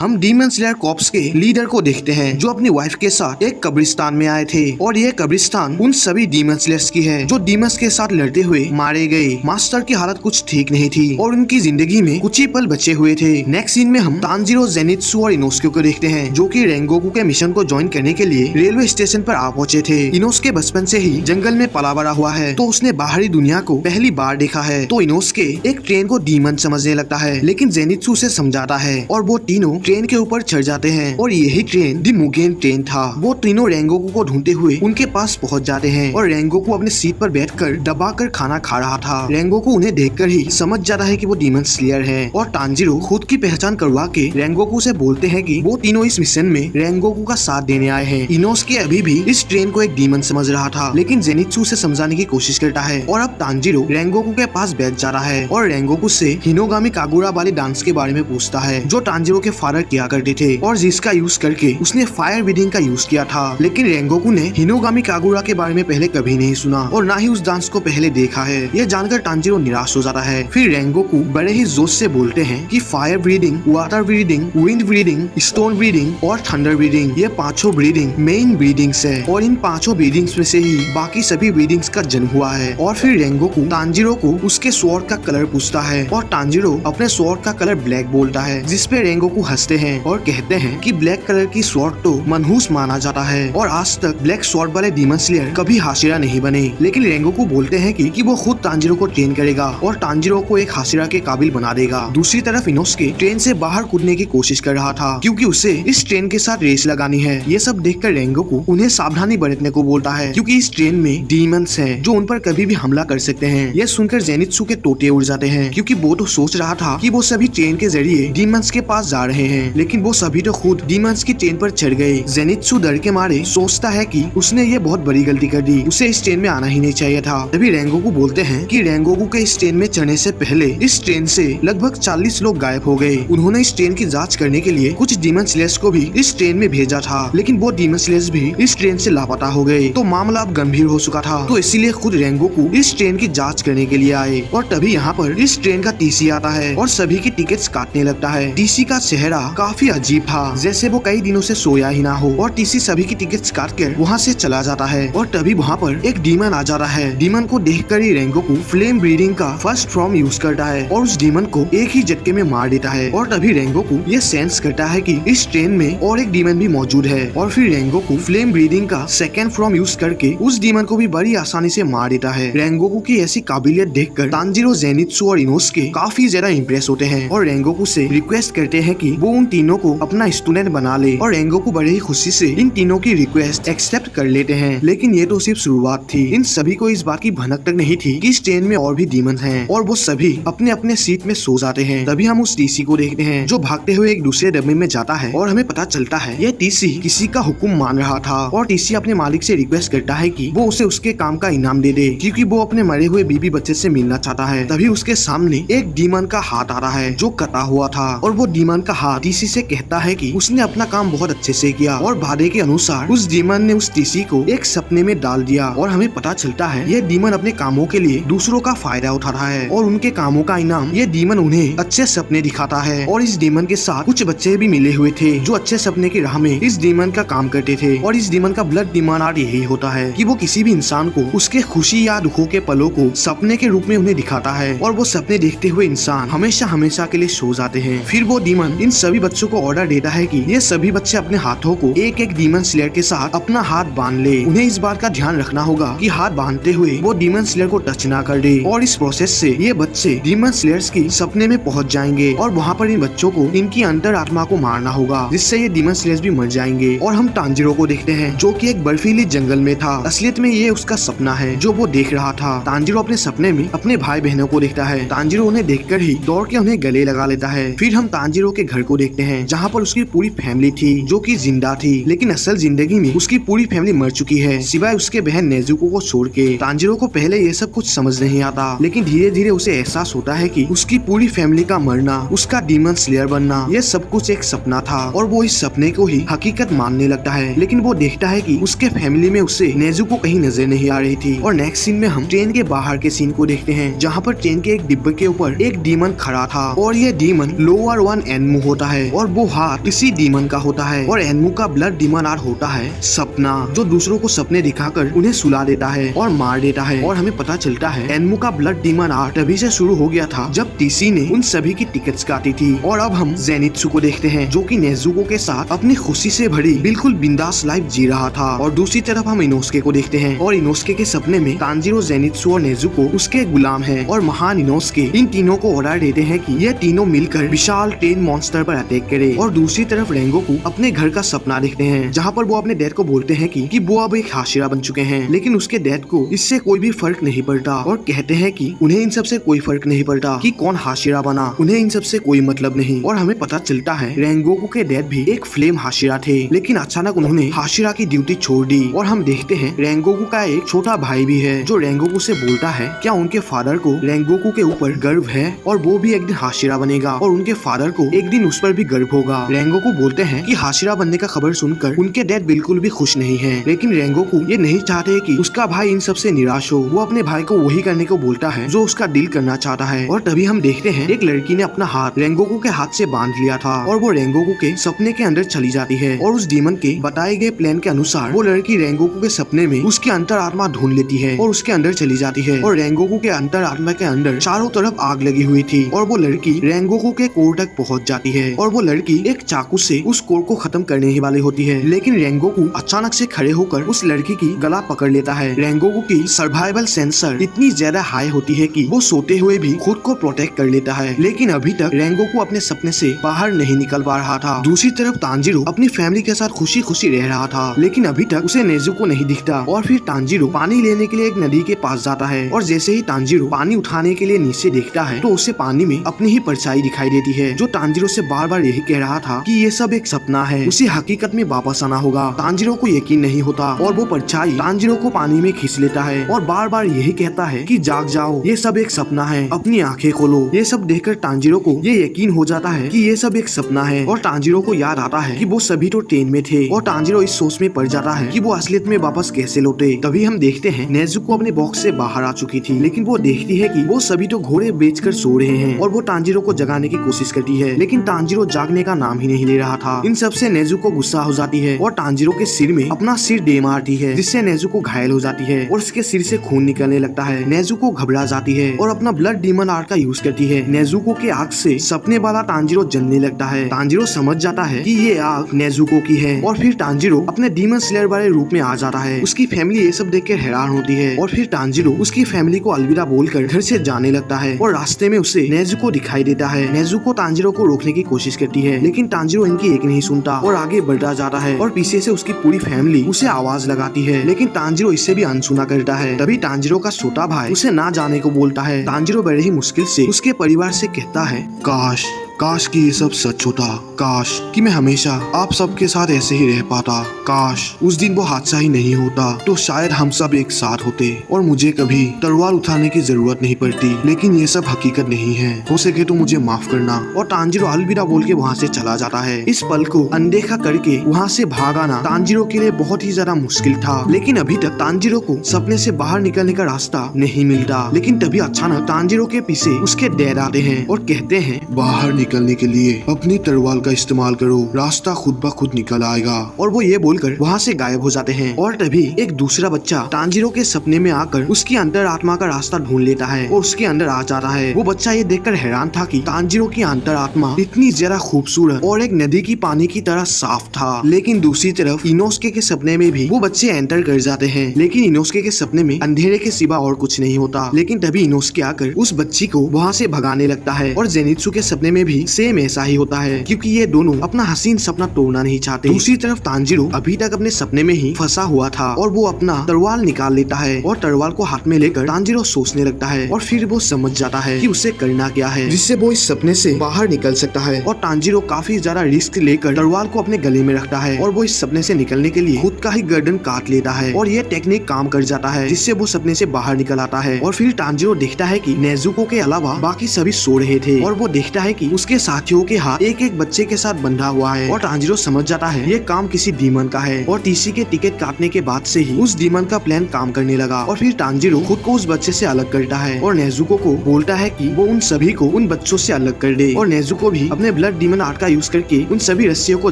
हम demon slayer corps के leader को देखते हैं जो अपनी वाइफ के साथ एक कब्रिस्तान में आए थे और ये कब्रिस्तान उन सभी डीमन स्लेयर्स की है जो डीमंस के साथ लड़ते हुए मारे गए। मास्टर की हालत कुछ ठीक नहीं थी और उनकी जिंदगी में कुछ ही पल बचे हुए थे। नेक्स्ट सीन में हम तांजीरो, जेनित्सु और इनोस्के को देखते हैं जो कि रेंगोकू के मिशन को ज्वाइन करने के लिए रेलवे स्टेशन पर आ पहुंचे थे। इनोस्के बचपन से ही जंगल में पला बड़ा हुआ है तो उसने बाहरी दुनिया को पहली बार देखा है। तो इनोस्के एक ट्रेन को डीमन समझने लगता है लेकिन जेनित्सु से समझाता है और वो तीनों ट्रेन के ऊपर चढ़ जाते हैं और यही ट्रेन दी मुगेन ट्रेन था। वो तीनों रेंगोकू को ढूंढते हुए उनके पास पहुंच जाते हैं और रेंगोकू अपने सीट पर बैठकर दबाकर खाना खा रहा था। रेंगोकू उन्हें देखकर ही समझ जाता है कि वो डीमन स्लेयर है और तांजीरो खुद की पहचान करवा के रेंगोकू से बोलते हैं कि वो तीनों इस मिशन में रेंगोकू का साथ देने आए हैं। इनोस्के अभी भी इस ट्रेन को एक डीमन समझ रहा था लेकिन जेनित्सु से समझाने की कोशिश करता है और अब तांजीरो रेंगोकू के पास बैठ जा रहा है और रेंगोकू से हिनोगामी कागुरा वाली डांस के बारे में पूछता है जो तांजीरो के फादर किया करते थे और जिसका यूज करके उसने फायर ब्रीदिंग का यूज किया था। लेकिन रेंगोकू ने हिनोगामी कागुरा के बारे में पहले कभी नहीं सुना और ना ही उस डांस को पहले देखा है। यह जानकर तांजीरो निराश हो जाता है। फिर रेंगोकू बड़े ही जोश से बोलते हैं कि fire breathing, water breathing, wind breathing, stone breathing और थंडर ब्रीदिंग ये पांचों ब्रीदिंग मेन ब्रीदिंग्स है और इन पांचों ब्रीदिंग्स में से ही बाकी सभी ब्रीदिंग्स का जन्म हुआ है। और फिर रेंगोकू तांजीरो को उसके स्वॉर्ड का कलर पूछता है और तांजीरो अपने स्वॉर्ड का कलर ब्लैक बोलता है जिसपे रेंगोकू हंसते हैं और कहते हैं कि ब्लैक कलर की स्वॉर्ड तो मनहूस माना जाता है और आज तक ब्लैक स्वॉर्ड वाले डीमन स्लेयर कभी हाशिरा नहीं बने। लेकिन रेंगोकू बोलते हैं कि वो खुद तांजीरो को ट्रेन करेगा और तांजीरो को एक हाशिरा के काबिल बना देगा। दूसरी तरफ इनोस्के ट्रेन से बाहर कूदने की कोशिश कर रहा था क्योंकि उसे इस ट्रेन के साथ रेस लगानी है। ये सब देखकर रेंगोकू उन्हें सावधानी बरतने को बोलता है क्योंकि इस ट्रेन में डीमंस हैं जो उन पर कभी भी हमला कर सकते हैं। यह सुनकर जेनित्सु के तोते उड़ जाते हैं क्योंकि वो तो सोच रहा था कि वो सभी ट्रेन के जरिए डीमंस के पास जा रहे हैं लेकिन वो सभी तो खुद डीमंस की ट्रेन पर चढ़ गए। जेनित्सु डर के मारे सोचता है कि उसने ये बहुत बड़ी गलती कर दी, उसे इस ट्रेन में आना ही नहीं चाहिए था। तभी रेंगोकू बोलते हैं कि रेंगोकू के इस ट्रेन में चढ़ने से पहले इस ट्रेन से लगभग 40 लोग गायब हो गए। उन्होंने इस ट्रेन की जांच करने के लिए कुछ डीमन स्लेयर्स को भी इस ट्रेन में भेजा था लेकिन वो डीमन स्लेयर्स भी इस ट्रेन से लापता हो गए। तो मामला अब गंभीर हो चुका था तो इसीलिए खुद रेंगोकू इस ट्रेन की जाँच करने के लिए आए और तभी यहाँ पर इस ट्रेन का टीसी आता है और सभी की टिकट्स काटने लगता है। टीसी का चेहरा काफी अजीब था जैसे वो कई दिनों से सोया ही ना हो और टीसी सभी की टिकट्स काट कर वहाँ से चला जाता है और तभी वहाँ पर एक डीमन आ जाता है। डीमन को देखकर ही रेंगोकू फ्लेम ब्रीदिंग का फर्स्ट फॉर्म यूज करता है और उस डीमन को एक ही झटके में मार देता है और तभी रेंगोकू ये सेंस करता है कि इस ट्रेन में और एक डीमन भी मौजूद है और फिर रेंगोकू फ्लेम ब्रीदिंग का सेकेंड फॉर्म यूज करके उस डीमन को भी बड़ी आसानी से मार देता है। रेंगोकू की ऐसी काबिलियत देखकर तांजीरो, जेनित्सु और इनोस्के काफी ज्यादा इम्प्रेस होते हैं और रेंगोकू से रिक्वेस्ट करते हैं कि वो उन तीनों को अपना स्टूडेंट बना ले और रेंगोकू बड़े ही खुशी से इन तीनों की रिक्वेस्ट एक्सेप्ट कर लेते हैं। लेकिन ये तो सिर्फ शुरुआत थी। इन सभी को इस बात की भनक तक नहीं थी कि इस ट्रेन में और भी डीमन हैं और वो सभी अपने अपने सीट में सो जाते हैं। तभी हम उस टीसी को देखते हैं जो भागते हुए एक दूसरे डब्बे में जाता है और हमें पता चलता है ये टीसी किसी का हुक्म मान रहा था और टीसी अपने मालिक से रिक्वेस्ट करता है कि वो उसे उसके काम का इनाम दे दे क्योंकि वो अपने मरे हुए बीबी बच्चे से मिलना चाहता है। तभी उसके सामने एक डीमन का हाथ आ रहा है जो कटा हुआ था और वो डीमन का हाथ टीसी से कहता है कि उसने अपना काम बहुत अच्छे से किया और वादे के अनुसार उस डीमन ने उस टीसी को एक सपने में डाल दिया और हमें पता चलता है ये डीमन अपने कामों के लिए दूसरों का फायदा उठा रहा है और उनके कामों का इनाम ये डीमन उन्हें अच्छे सपने दिखाता है। और इस डीमन के साथ कुछ बच्चे भी मिले हुए थे जो अच्छे सपने की राह में इस डीमन का काम करते थे और इस डीमन का ब्लड डिमांड यही होता है कि वो किसी भी इंसान को उसके खुशी या दुखों के पलों को सपने के रूप में उन्हें दिखाता है और वो सपने देखते हुए इंसान हमेशा हमेशा के लिए सो जाते हैं। फिर वो डीमन इन सभी बच्चों को ऑर्डर देता है कि ये सभी बच्चे अपने हाथों को एक एक डीमन स्लेयर के साथ अपना हाथ बांध ले। उन्हें इस बात का ध्यान रखना होगा कि हाथ बांधते हुए वो डीमन स्लेयर को टच ना कर दे और इस प्रोसेस से ये बच्चे डीमन स्लेयर्स की सपने में पहुंच जाएंगे और वहाँ पर इन बच्चों को इनकी अंतर आत्मा को मारना होगा जिससे ये डीमन स्लेयर्स भी मर जाएंगे। और हम तांजीरो को देखते हैं जो कि एक बर्फीली जंगल में था। असलियत में ये उसका सपना है जो वो देख रहा था। तांजीरो अपने सपने में अपने भाई बहनों को देखता है। तांजीरो उन्हें देखकर ही दौड़ के उन्हें गले लगा लेता है। फिर हम तांजीरो के घर को देखते हैं जहाँ पर उसकी पूरी फैमिली थी जो कि जिंदा थी लेकिन असल जिंदगी में उसकी पूरी फैमिली मर चुकी है सिवाय उसके बहन नेजुको को छोड़ के। तांजीरो को पहले ये सब कुछ समझ नहीं आता लेकिन धीरे धीरे उसे एहसास होता है कि उसकी पूरी फैमिली का मरना, उसका डीमन स्लेयर बनना ये सब कुछ एक सपना था और वो इस सपने को ही हकीकत मानने लगता है। लेकिन वो देखता है कि उसके फैमिली में उसे नेजुको कहीं नजर नहीं आ रही थी। और नेक्स्ट सीन में हम ट्रेन के बाहर के सीन को देखते हैं जहाँ पर ट्रेन के एक डिब्बे के ऊपर एक डीमन खड़ा था और ये डीमन लोअर वन एनमू होता है और वो हाथ किसी डीमन का होता है और एनमू का ब्लड डीमन आर्ट होता है सपना, जो दूसरों को सपने दिखाकर उन्हें सुला देता है और मार देता है। और हमें पता चलता है एनमू का ब्लड डीमन आर्ट तभी से शुरू हो गया था जब टीसी ने उन सभी की टिकट्स काटी थी। और अब हम जेनित्सु को देखते हैं जो कि नेजुको के साथ अपनी खुशी से भरी बिल्कुल बिंदास लाइफ जी रहा था। और दूसरी तरफ हम इनोस्के को देखते हैं और इनोस्के के सपने में तांजीरो, जेनित्सु और नेजुको उसके गुलाम है। और महान इनोस्के इन तीनों को ऑर्डर देते हैं कि ये तीनों मिलकर विशाल ट्रेन मॉन्स्टर पर अटैक करे। और दूसरी तरफ रेंगोकू अपने घर का सपना देखते हैं जहाँ पर वो अपने डैड को बोलते हैं कि वो अब एक हाशिरा बन चुके हैं, लेकिन उसके डैड को इससे कोई भी फर्क नहीं पड़ता और कहते हैं कि उन्हें इन सब से कोई फर्क नहीं पड़ता कि कौन हाशिरा बना, उन्हें इन सब से कोई मतलब नहीं। और हमें पता चलता है रेंगोकू के डैड भी एक फ्लेम हाशिरा थे, लेकिन अचानक उन्होंने हाशिरा की ड्यूटी छोड़ दी। और हम देखते हैं रेंगोकू का एक छोटा भाई भी है जो रेंगोकू से बोलता है क्या उनके फादर को रेंगोकू के ऊपर गर्व है और वो भी एक दिन हाशिरा बनेगा और उनके फादर को एक दिन उस पर भी गर्व होगा। रेंगोकू बोलते हैं कि हाशिरा बनने का खबर सुनकर उनके डैड बिल्कुल भी खुश नहीं है, लेकिन रेंगोकू ये नहीं चाहते कि उसका भाई इन सब से निराश हो। वो अपने भाई को वही करने को बोलता है जो उसका दिल करना चाहता है। और तभी हम देखते हैं एक लड़की ने अपना हाथ रेंगोकू के हाथ से बांध लिया था और वो रेंगोकू के सपने के अंदर चली जाती है। और उस डीमन के बताए गए प्लान के अनुसार वो लड़की रेंगोकू के सपने में उसकी अंतरात्मा ढूंढ लेती है और उसके अंदर चली जाती है। और रेंगोकू के अंतरात्मा के अंदर चारों तरफ आग लगी हुई थी और वो लड़की रेंगोकू के कोर तक पहुंच जाती है। और वो लड़की एक चाकू से उस कोर को खत्म करने ही वाली होती है, लेकिन रेंगोकू अचानक से खड़े होकर उस लड़की की गला पकड़ लेता है। रेंगोकू की सर्वाइवल सेंसर इतनी ज्यादा हाई होती है कि वो सोते हुए भी खुद को प्रोटेक्ट कर लेता है, लेकिन अभी तक रेंगोकू अपने सपने से बाहर नहीं निकल पा रहा था। दूसरी तरफ तांजीरो अपनी फैमिली के साथ खुशी खुशी रह रहा था, लेकिन अभी तक उसे नेजुको नहीं दिखता। और फिर तांजीरो पानी लेने के लिए एक नदी के पास जाता है और जैसे ही तांजीरो पानी उठाने के लिए नीचे देखता है तो उसे पानी में अपनी ही परछाई दिखाई देती है, जो तांजीरो से बार बार यही कह रहा था कि ये सब एक सपना है, उसे हकीकत में वापस आना होगा। तांजीरो को यकीन नहीं होता और वो परछाई तांजीरो को पानी में खींच लेता है और बार बार यही कहता है कि जाग जाओ, ये सब एक सपना है, अपनी आंखें खोलो। ये सब देखकर तांजीरो को ये यकीन हो जाता है कि ये सब एक सपना है। और तांजीरो को याद आता है कि वो सभी तो ट्रेन में थे और तांजीरो इस सोच में पड़ जाता है कि वो असलियत में वापस कैसे लौटे। तभी हम देखते हैं नेजुको अपने बॉक्स से बाहर आ चुकी थी, लेकिन वो देखती है कि वो सभी तो घोड़े बेचकर सो रहे हैं और वो तांजीरो को जगाने की कोशिश करती है, लेकिन तांजीरो जागने का नाम ही नहीं ले रहा था। इन सब से नेजुको गुस्सा हो जाती है और तांजीरो के सिर में अपना सिर दे मारती है, जिससे नेजुको घायल हो जाती है और उसके सिर से खून निकलने लगता है। नेजुको घबरा जाती है और अपना ब्लड डीमन आर्ट का यूज करती है। नेजुको के आग से सपने वाला तांजीरो जलने लगता है। तांजीरो समझ जाता है कि ये आग नेजुको की है और फिर तांजीरो अपने डीमन स्लेयर वाले रूप में आ जाता है। उसकी फैमिली ये सब देखकर हैरान होती है और फिर तांजीरो उसकी फैमिली को अलविदा बोलकर घर से जाने लगता है और रास्ते में उसे नेजुको दिखाई देता है। नेजुको तांजीरो को रोकने की कोशिश करती है, लेकिन तांजीरो इनकी एक नहीं सुनता और आगे बढ़ता जाता है और पीछे से उसकी पूरी फैमिली उसे आवाज लगाती है, लेकिन तांजीरो इससे भी अनसुना करता है। तभी तांजीरो का छोटा भाई उसे ना जाने को बोलता है। तांजीरो बड़े ही मुश्किल से उसके परिवार से कहता है काश कि ये सब सच होता, काश कि मैं हमेशा आप सबके साथ ऐसे ही रह पाता, काश उस दिन वो हादसा ही नहीं होता तो शायद हम सब एक साथ होते और मुझे कभी तलवार उठाने की जरूरत नहीं पड़ती, लेकिन ये सब हकीकत नहीं है, हो सके तो मुझे माफ करना। और तांजीरो अलविदा बोल के वहाँ से चला जाता है। इस पल को अनदेखा करके वहाँ से भाग आना तांजीरो के लिए बहुत ही ज्यादा मुश्किल था, लेकिन अभी तक तांजीरो को सपने से बाहर निकलने का रास्ता नहीं मिलता। लेकिन तभी अचानक तांजीरो के पीछे उसके डैड आते हैं और कहते हैं बाहर निकलने के लिए अपनी तलवार का इस्तेमाल करो, रास्ता खुद ब खुद निकल आएगा। और वो ये बोलकर वहाँ से गायब हो जाते हैं। और तभी एक दूसरा बच्चा तांजीरो के सपने में आकर उसकी अंतरात्मा का रास्ता ढूंढ लेता है और उसके अंदर आ जाता है। वो बच्चा ये देखकर हैरान था कि तांजीरो की अंतरात्मा इतनी ज्यादा खूबसूरत और एक नदी की पानी की तरह साफ था। लेकिन दूसरी तरफ इनोस्के के सपने में भी वो बच्चे एंटर कर जाते हैं, लेकिन इनोस्के के सपने में अंधेरे के सिवा और कुछ नहीं होता। लेकिन तभी इनोस्के आकर उस बच्ची को वहाँ से भगाने लगता है और जेनित्सु के सपने में भी सेम ऐसा ही होता है, क्योंकि ये दोनों अपना हसीन सपना तोड़ना नहीं चाहते। दूसरी तरफ तांजीरो अभी तक अपने सपने में ही फंसा हुआ था और वो अपना तलवार निकाल लेता है और तलवार को हाथ में लेकर तांजीरो सोचने लगता है और फिर वो समझ जाता है कि उसे करना क्या है जिससे वो इस सपने से बाहर निकल सकता है। और तांजीरो काफी ज्यादा रिस्क लेकर तलवार को अपने गले में रखता है और वो इस सपने से निकलने के लिए खुद का ही गर्दन काट लेता है और ये टेक्निक काम कर जाता है, जिससे वो सपने से बाहर निकल आता है। और फिर तांजीरो देखता है कि नेजुको के अलावा बाकी सभी सो रहे थे और वो देखता है कि उसके उसके साथियों के हाथ एक एक बच्चे के साथ बंधा हुआ है और तांजीरो समझ जाता है ये काम किसी डीमन का है। और टीसी के टिकट काटने के बाद से ही उस डीमन का प्लान काम करने लगा और फिर तांजीरो खुद को उस बच्चे से अलग करता है और नेजुको को बोलता है कि वो उन सभी को उन बच्चों से अलग कर दे। और नेजुको भी अपने ब्लड डीमन आर्ट का यूज करके उन सभी रस्सियों को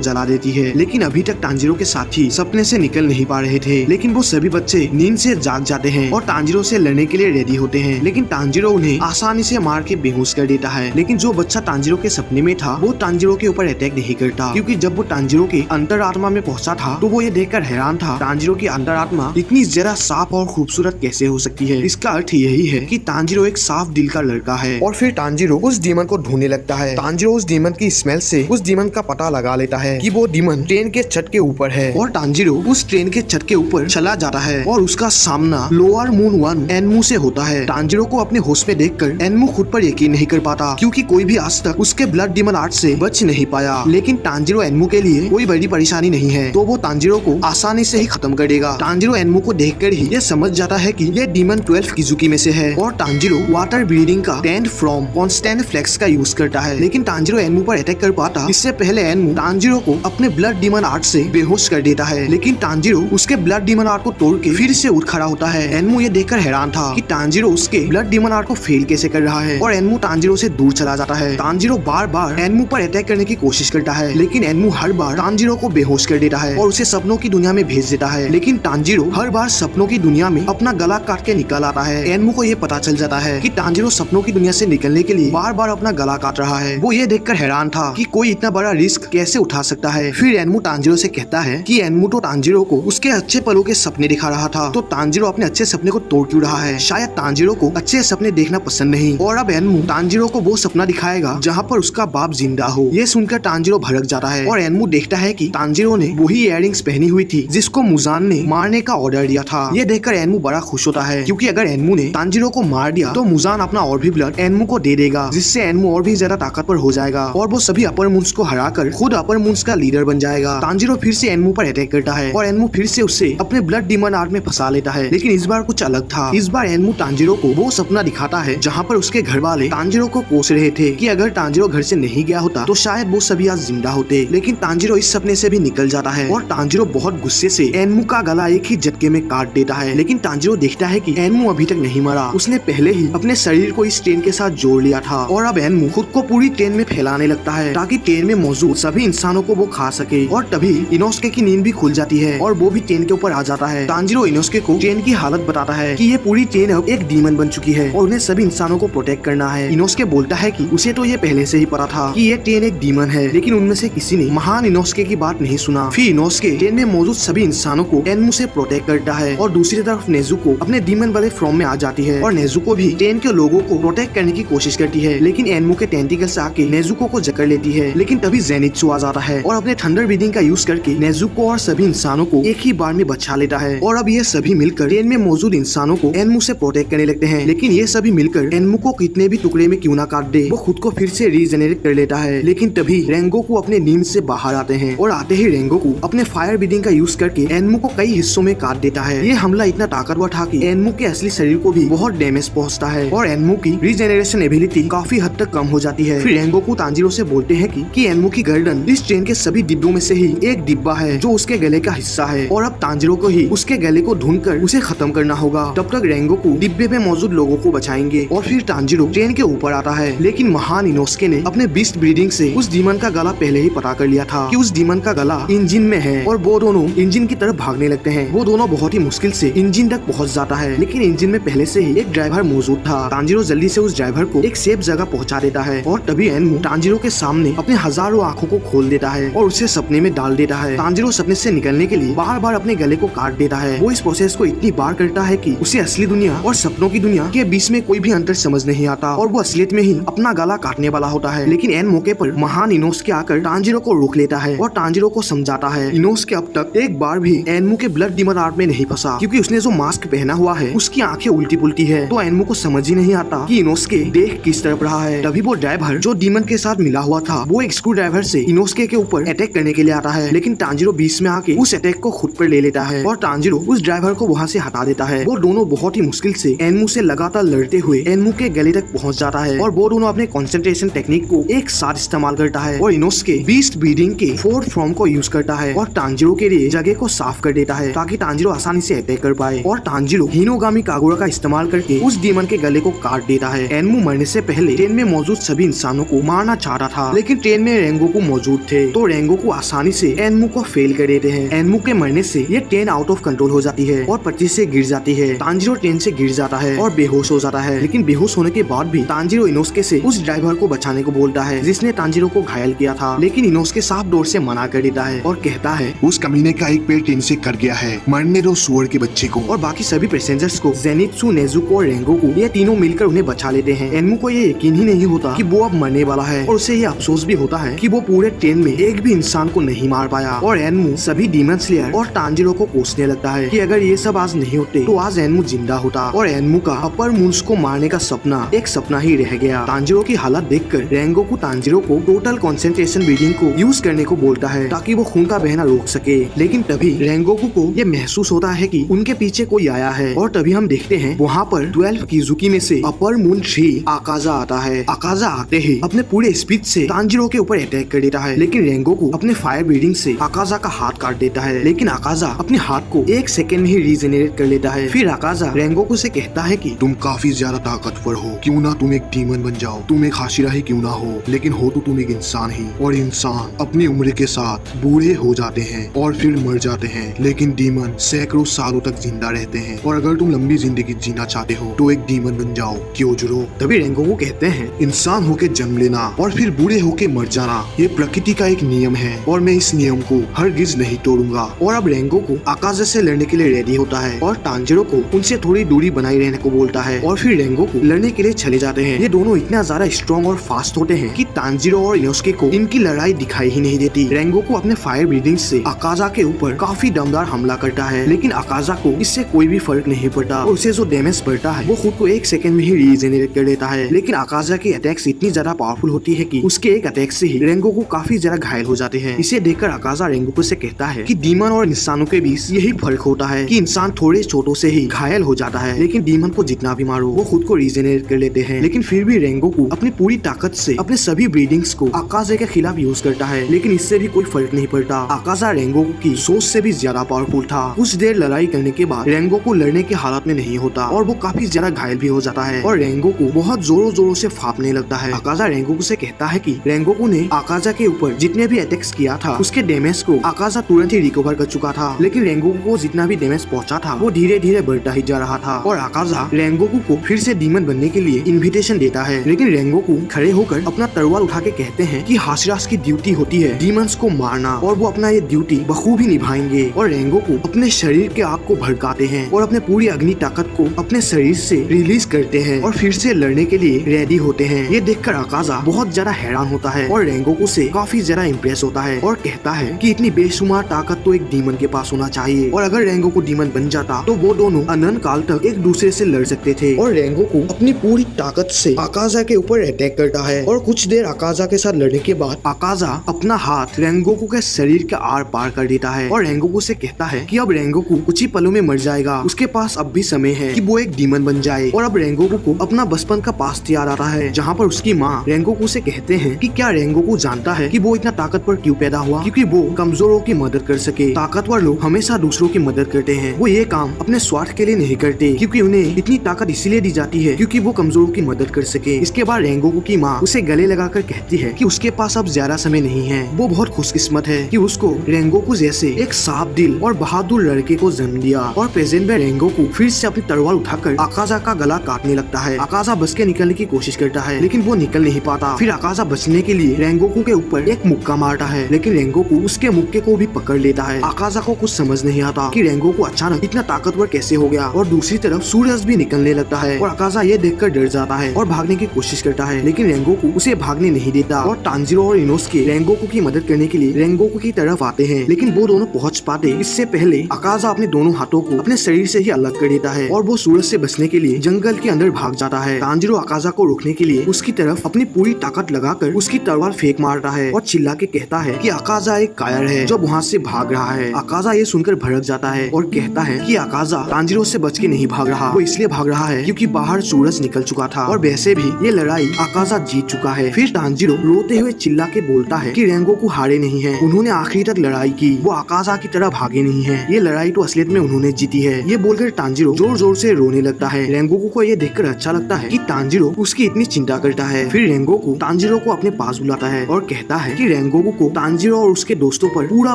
जला देती है। लेकिन अभी तक तांजीरो के साथी सपने से निकल नहीं पा रहे थे। लेकिन वो सभी बच्चे नींद से जाग जाते हैं और तांजीरो से लड़ने के लिए रेडी होते हैं। लेकिन तांजीरो उन्हें आसानी से मार के बेहोश कर देता है। लेकिन जो बच्चा तांजीरो के सपने में था वो तांजीरो के ऊपर अटैक नहीं करता, क्योंकि जब वो तांजीरो के अंतरात्मा में पहुंचा था तो वो ये देखकर हैरान था तांजीरो की अंतरात्मा इतनी जरा साफ और खूबसूरत कैसे हो सकती है। इसका अर्थ यही है कि तांजीरो एक साफ दिल का लड़का है। और फिर तांजीरो उस डीमन को ढूंढने लगता है। तांजीरो उस डीमन की स्मेल से उस डीमन का पता लगा लेता है कि वो डीमन ट्रेन के छत के ऊपर है। और तांजीरो उस ट्रेन के छत के ऊपर चला जाता है और उसका सामना लोअर मून 1 एनमू से होता है। तांजीरो को अपने होश में देखकर एनमू खुद पर यकीन नहीं कर पाता, क्योंकि कोई भी आज तक उसके ब्लड डीमन आर्ट से बच नहीं पाया। लेकिन तांजीरो एनमू के लिए कोई बड़ी परेशानी नहीं है, तो वो तांजीरो को आसानी से ही खत्म कर देगा। तांजीरो एनमू को देखकर ही ये समझ जाता है कि ये डीमन 12 किजुकी में से है। और तांजीरो वाटर ब्रीडिंग का 10 फ्रॉम कॉन्स्टेंट फ्लेक्स का यूज करता है। लेकिन तांजीरो एनमू पर अटैक कर पाता इससे पहले एनमू तांजीरो को अपने ब्लड डीमन आर्ट से बेहोश कर देता है। लेकिन तांजीरो उसके ब्लड डीमन आर्ट को तोड़ के फिर से उठ खड़ा होता है। एनमू ये देखकर हैरान था कि तांजीरो उसके ब्लड डीमन आर्ट को फेल कैसे कर रहा है और एनमू तांजीरो से दूर चला जाता है। तांजीरो बार बार एनमू पर अटैक करने की कोशिश करता है, लेकिन एनमू हर बार तांजीरो को बेहोश कर देता है और उसे सपनों की दुनिया में भेज देता है। लेकिन तांजीरो हर बार सपनों की दुनिया में अपना गला काट के निकल आता है। एनमू को ये पता चल जाता है कि तांजीरो सपनों की दुनिया से निकलने के लिए बार बार अपना गला काट रहा है। वो ये देखकर हैरान था कि कोई इतना बड़ा रिस्क कैसे उठा सकता है। फिर एनमू तांजीरो से कहता है कि एनमू तो तांजीरो को उसके अच्छे पलों के सपने दिखा रहा था, तो तांजीरो अपने अच्छे सपने को तोड़ क्यों रहा है। शायद तांजीरो को अच्छे सपने देखना पसंद नहीं और अब एनमू तांजीरो को वो सपना दिखाएगा जहाँ पर उसका बाप जिंदा हो। ये सुनकर तांजीरो भड़क जाता है और एनमू देखता है कि तांजीरो ने वही इयररिंग्स पहनी हुई थी जिसको मुजान ने मारने का ऑर्डर दिया था। ये देखकर एनमू बड़ा खुश होता है, क्योंकि अगर एनमू ने तांजीरो को मार दिया तो मुजान अपना और भी ब्लड एनमू को दे देगा, जिससे एनमू और भी ज्यादा ताकतवर हो जाएगा और वो सभी अपर मून्स को हराकर खुद अपर मून्स का लीडर बन जाएगा। तांजीरो फिर से एनमू पर अटैक करता है और एनमू फिर से उसे अपने ब्लड डीमन आर्ट में फंसा लेता है। लेकिन इस बार कुछ अलग था। इस बार एनमू तांजीरो को वो सपना दिखाता है जहाँ पर उसके घर वाले तांजीरो को कोस रहे थे कि अगर तांजीरो घर से नहीं गया होता तो शायद वो सभी आज जिंदा होते। लेकिन तांजीरो इस सपने से भी निकल जाता है और तांजीरो बहुत गुस्से से एनमू का गला एक ही झटके में काट देता है। लेकिन तांजीरो देखता है कि एनमू अभी तक नहीं मरा, उसने पहले ही अपने शरीर को इस ट्रेन के साथ जोड़ लिया था और अब एनमू खुद को पूरी ट्रेन में फैलाने लगता है ताकि ट्रेन में मौजूद सभी इंसानों को वो खा सके। और तभी इनोस्के की नींद भी खुल जाती है और वो भी ट्रेन के ऊपर आ जाता है। तांजीरो इनोस्के को ट्रेन की हालत बताता है कि ये पूरी ट्रेन अब एक डीमन बन चुकी है और उन्हें सभी इंसानों को प्रोटेक्ट करना है। इनोस्के बोलता है कि उसे तो ये पहले से ही पता था कि ये ट्रेन एक डीमन है, लेकिन उनमें से किसी ने महान इनोस्के की बात नहीं सुना। फिर इनोस्के ट्रेन में मौजूद सभी इंसानों को एनमू से प्रोटेक्ट करता है और दूसरी तरफ नेजुको अपने डीमन वाले फॉर्म में आ जाती है और नेजुको भी ट्रेन के लोगों को प्रोटेक्ट करने की कोशिश करती है। लेकिन एनमू के टेंटिकल से आके नेजुको को जकड़ लेती है। लेकिन तभी जेनित्सु आ जाता है और अपने थंडर ब्रीदिंग का यूज करके नेजुको और सभी इंसानों को एक ही बार में बचा लेता है। और अब ये सभी मिलकर ट्रेन में मौजूद इंसानों को एनमू से प्रोटेक्ट करने लगते हैं। लेकिन ये सभी मिलकर एनमू को कितने भी टुकड़े में क्यों ना काट दे, वो खुद को फिर से रीजनरेट कर लेता है। लेकिन तभी रेंगोकू अपने नींद से बाहर आते हैं और आते ही रेंगोकू अपने फायर ब्रीदिंग का यूज करके एनमू को कई हिस्सों में काट देता है। ये हमला इतना ताकतवर था कि एनमू के असली शरीर को भी बहुत डैमेज पहुंचता है और एनमू की रीजनरेशन एबिलिटी काफी हद तक कम हो जाती है। फिर रेंगोकू तांजीरो से बोलते हैं कि एनमू की गर्दन इस ट्रेन के सभी डिब्बों में से ही एक डिब्बा है जो उसके गले का हिस्सा है और अब तांजीरो को ही उसके गले को ढूंढकर उसे खत्म करना होगा। तब तक रेंगोकू डिब्बे में मौजूद लोगों को बचाएंगे और फिर तांजीरो ट्रेन के ऊपर आता है। लेकिन महान इनोस्के ने अपने बीस्ट ब्रीडिंग से उस डीमन का गला पहले ही पता कर लिया था कि उस डीमन का गला इंजन में है और वो दोनों इंजन की तरफ भागने लगते हैं। वो दोनों बहुत ही मुश्किल से इंजन तक पहुंच जाता है, लेकिन इंजन में पहले से ही एक ड्राइवर मौजूद था। तांजीरो जल्दी से उस ड्राइवर को एक सेफ जगह पहुंचा देता है और तभी एनमू तांजीरो के सामने अपने हजारों आंखों को खोल देता है और उसे सपने में डाल देता है। तांजीरो सपने से निकलने के लिए बार बार अपने गले को काट देता है। वो इस प्रोसेस को इतनी बार करता है कि उसे असली दुनिया और सपनों की दुनिया के बीच में कोई भी अंतर समझ नहीं आता और वो असलियत में ही अपना गला काटने वाला होता है। लेकिन एन मौके पर महान इनोस्के आकर तांजीरो को रोक लेता है और तांजीरो को समझाता है इनोस्के अब तक एक बार भी एनमू के ब्लड डीमन आर्ट में नहीं फंसा, क्योंकि उसने जो मास्क पहना हुआ है उसकी आंखें उल्टी पुल्टी है। तो एनमू को समझ ही नहीं आता कि इनोस्के देख किस तरफ रहा है। तभी वो ड्राइवर जो डीमन के साथ मिला हुआ था वो एक स्क्रू ड्राइवर से इनोस्के के ऊपर अटैक करने के लिए आता है, लेकिन तांजीरो बीच में आके उस अटैक को खुद पर ले लेता है और तांजीरो उस ड्राइवर को वहाँ से हटा देता है। वो दोनों बहुत ही मुश्किल से एनमू से लगातार लड़ते हुए एनमू के गले तक पहुँच जाता है और वो दोनों अपने कॉन्सेंट्रेशन टेक्निक को एक साथ इस्तेमाल करता है और इनोस्के बीस्ट ब्रीडिंग के 4th फॉर्म को यूज करता है और तांजीरो के लिए जगह को साफ कर देता है ताकि तांजीरो आसानी से अटैक कर पाए। और तांजीरो हिनोगामी कागुरा का इस्तेमाल करके उस डीमन के गले को काट देता है। एनमू मरने से पहले ट्रेन में मौजूद सभी इंसानों को मारना चाहता था, लेकिन ट्रेन में रेंगोकू मौजूद थे तो रेंगोकू आसानी से एनमू को फेल कर देते हैं। एनमू के मरने से ये ट्रेन आउट ऑफ कंट्रोल हो जाती है और पटरी से गिर जाती है। तांजीरो ट्रेन से गिर जाता है और बेहोश हो जाता है, लेकिन बेहोश होने के बाद भी तांजीरो इनोस्के से उस ड्राइवर को बचाने को बोलता है जिसने तांजीरो को घायल किया था, लेकिन इनोस्के साफ डोर से मना कर देता है और कहता है उस कमीने का एक पैर ट्रेन से कट गया है, मरने दो सुअर के बच्चे को। और बाकी सभी पैसेंजर्स को जेनित्सु, नेजुको और रेंगोकू ये तीनों मिलकर उन्हें बचा लेते हैं। एनमू को ये यकीन ही नहीं होता कि वो अब मरने वाला है और उसे ये अफसोस भी होता है कि वो पूरे ट्रेन में एक भी इंसान को नहीं मार पाया। और एनमू सभी डीमन स्लेयर और तांजीरो को कोसने लगता है कि अगर ये सब आज नहीं होते तो आज एनमू जिंदा होता। और एनमू का अपर मून्स को मारने का सपना एक सपना ही रह गया। तांजीरो की हालत देखकर रेंगोकू तांजीरो को टोटल कंसंट्रेशन ब्रीडिंग को यूज करने को बोलता है ताकि वो खून का बहना रोक सके, लेकिन तभी रेंगोकू को ये महसूस होता है कि उनके पीछे कोई आया है। और तभी हम देखते हैं वहाँ पर 12 किजुकी में से अपर मून 3 आकाजा आता है। आकाजा आते ही अपने पूरे स्पीड से तांजीरो के ऊपर अटैक कर देता है, लेकिन रेंगोकू अपने फायर ब्रीडिंग से आकाजा का हाथ काट देता है, लेकिन आकाजा अपने हाथ को 1 सेकेंड में ही रीजेनरेट कर लेता है। फिर आकाजा रेंगोकू से कहता है कि तुम काफी ज्यादा ताकतवर हो, क्यों ना तुम एक डीमन बन जाओ, तुम एक हाशिरा ही क्यों ना हो, लेकिन हो तो तुम एक इंसान ही। और इंसान अपनी उम्र के साथ बूढ़े हो जाते हैं और फिर मर जाते हैं, लेकिन डीमन सैकड़ों सालों तक जिंदा रहते हैं। और अगर तुम लंबी जिंदगी जीना चाहते हो तो एक डीमन बन जाओ, क्योजरो। तभी रेंगोकू कहते हैं इंसान होके जन्म लेना और फिर बूढ़े होके मर जाना ये प्रकृति का एक नियम है और मैं इस नियम को हरगिज नहीं तोड़ूंगा। और अब रेंगोकू आकाजा से लड़ने के लिए रेडी होता है और तांजीरो को उनसे थोड़ी दूरी बनाए रहने को बोलता है और फिर रेंगोकू लड़ने के लिए चले जाते हैं। ये दोनों इतना ज्यादा स्ट्रॉन्ग और फास्ट होते हैं कि तांजीरो और इनोस्के को इनकी लड़ाई दिखाई ही नहीं देती। रेंगोकू अपने फायर ब्रीडिंग से आकाजा के ऊपर काफी दमदार हमला करता है, लेकिन आकाजा को इससे कोई भी फर्क नहीं पड़ता और उसे जो डैमेज पड़ता है वो खुद को 1 सेकंड में ही रीजेनरेट कर लेता है। लेकिन आकाजा की अटैक्स इतनी ज्यादा पावरफुल होती है कि उसके एक अटैक से ही रेंगोकू काफी ज्यादा घायल हो जाते हैं। इसे देखकर आकाजा रेंगोकू से कहता है कि डीमन और इंसानों के बीच यही फर्क होता है कि इंसान थोड़े छोटों से ही घायल हो जाता है, लेकिन डीमन को जितना भी मारो वो खुद को रीजेनरेट कर लेते हैं। लेकिन फिर भी रेंगोकू अपनी पूरी ताकत से अपने सभी ब्रीडिंग्स को आकाजा के खिलाफ यूज करता है, लेकिन इससे भी कोई फर्क नहीं पड़ता। आकाजा रेंगोकू की सोच से भी ज्यादा पावरफुल था। कुछ देर लड़ाई करने के बाद रेंगोकू लड़ने की हालत में नहीं होता और वो काफी ज्यादा घायल भी हो जाता है और रेंगोकू बहुत जोरों जोरों से फापने लगता है। आकाजा रेंगोकू से कहता है कि रेंगोकू ने आकाजा के ऊपर जितने भी अटैक्स किया था उसके डैमेज को आकाजा तुरंत ही रिकवर कर चुका था, लेकिन रेंगोकू को जितना भी डैमेज पहुंचा था वो धीरे धीरे बढ़ता ही जा रहा था। और आकाजा रेंगोकू को फिर से डीमन बनने के लिए इन्विटेशन देता है, लेकिन रेंगोकू खड़े होकर अपना तलवार उठा के कहते हैं कि हाशिरास की ड्यूटी होती है डीमंस को मारना और वो अपना ये ड्यूटी बखूबी निभाएंगे। और रेंगोकू अपने शरीर के आग को भड़काते हैं और अपने पूरी अग्नि ताकत को अपने शरीर से रिलीज करते हैं और फिर से लड़ने के लिए रेडी होते हैं। ये देखकर आकाजा बहुत ज्यादा हैरान होता है और रेंगोकू से काफी ज्यादा इम्प्रेस होता है और कहता है कि इतनी बेशुमार ताकत तो एक डीमन के पास होना चाहिए, और अगर रेंगोकू डीमन बन जाता तो वो दोनों अनंत काल तक एक दूसरे से लड़ सकते थे। और रेंगोकू अपनी पूरी ताकत से आकाजा के ऊपर अटैक करता है और कुछ देर आकाजा के साथ लड़ने के बाद आकाजा अपना हाथ रेंगोकू के शरीर के आर पार कर देता है और रेंगोकू से कहता है कि अब रेंगोकू कुछ ही पलों में मर जाएगा, उसके पास अब भी समय है कि वो एक डीमन बन जाए। और अब रेंगोकू को अपना बचपन का पास्ट याद आता है जहाँ पर उसकी माँ रेंगोकू से कहते हैं कि क्या रेंगोकू जानता है कि वो इतना ताकतवर क्यों पैदा हुआ, क्योंकि वो कमजोरों की मदद कर सके। ताकतवर लोग हमेशा दूसरों की मदद करते हैं, वो ये काम अपने स्वार्थ के लिए नहीं करते, क्योंकि उन्हें इतनी ताकत इसीलिए दी जाती है क्योंकि वो कमजोरों की मदद कर सके। इसके बाद रेंगोकू की माँ उसे गले लगाकर कहती है कि उसके पास अब ज्यादा समय नहीं है, वो बहुत खुशकिस्मत है कि उसको रेंगोकू जैसे एक साफ दिल और बहादुर लड़के को जन्म दिया। और प्रेजेंट में रेंगोकू फिर से अपनी तलवार उठाकर आकाजा का गला काटने लगता है। आकाजा बच के निकलने की कोशिश करता है, लेकिन वो निकल नहीं पाता। फिर आकाजा बचने के लिए रेंगोकू के ऊपर एक मुक्का मारता है, लेकिन रेंगोकू उसके मुक्के को भी पकड़ लेता है। आकाजा को कुछ समझ नहीं आता कि रेंगोकू अचानक इतना ताकतवर कैसे हो गया। और दूसरी तरफ सूरज भी निकलने लगता है और आकाजा ये देखकर डर जाता है और भागने की कोशिश करता है, लेकिन रेंगोकू उसे भागने नहीं देता। और तांजीरो और इनोस्के रेंगोकू की मदद करने के लिए रेंगोकू की तरफ आते हैं, लेकिन वो दोनों पहुंच पाते इससे पहले आकाजा अपने दोनों हाथों को अपने शरीर से ही अलग कर देता है और वो सूरज से बचने के लिए जंगल के अंदर भाग जाता है। तांजीरो आकाजा को रोकने के लिए उसकी तरफ अपनी पूरी ताकत लगाकर उसकी तलवार फेंक मारता है और चिल्ला के कहता है कि आकाजा एक कायर है जो वहाँ से भाग रहा है। आकाजा ये सुनकर भड़क जाता है और कहता है कि आकाजा तांजीरो से बच के नहीं भाग रहा, वो इसलिए भाग रहा है क्योंकि बाहर सूरज निकल चुका था और वैसे भी ये लड़ाई आकाजा जीत चुका है। फिर तांजीरो रोते हुए चिल्ला के बोलता है कि रेंगोकू हारे नहीं है, उन्होंने आखिरी तक लड़ाई की, वो आकाजा की तरह भागे नहीं है, ये लड़ाई तो असलियत में उन्होंने जीती है। ये बोलकर तांजीरो जोर जोर से रोने लगता है। रेंगोकू को ये देखकर अच्छा लगता है कि तांजीरो उसकी इतनी चिंता करता है। फिर रेंगोकू तांजीरो को अपने पास बुलाता है और कहता है कि रेंगोकू को तांजीरो और उसके दोस्तों पर पूरा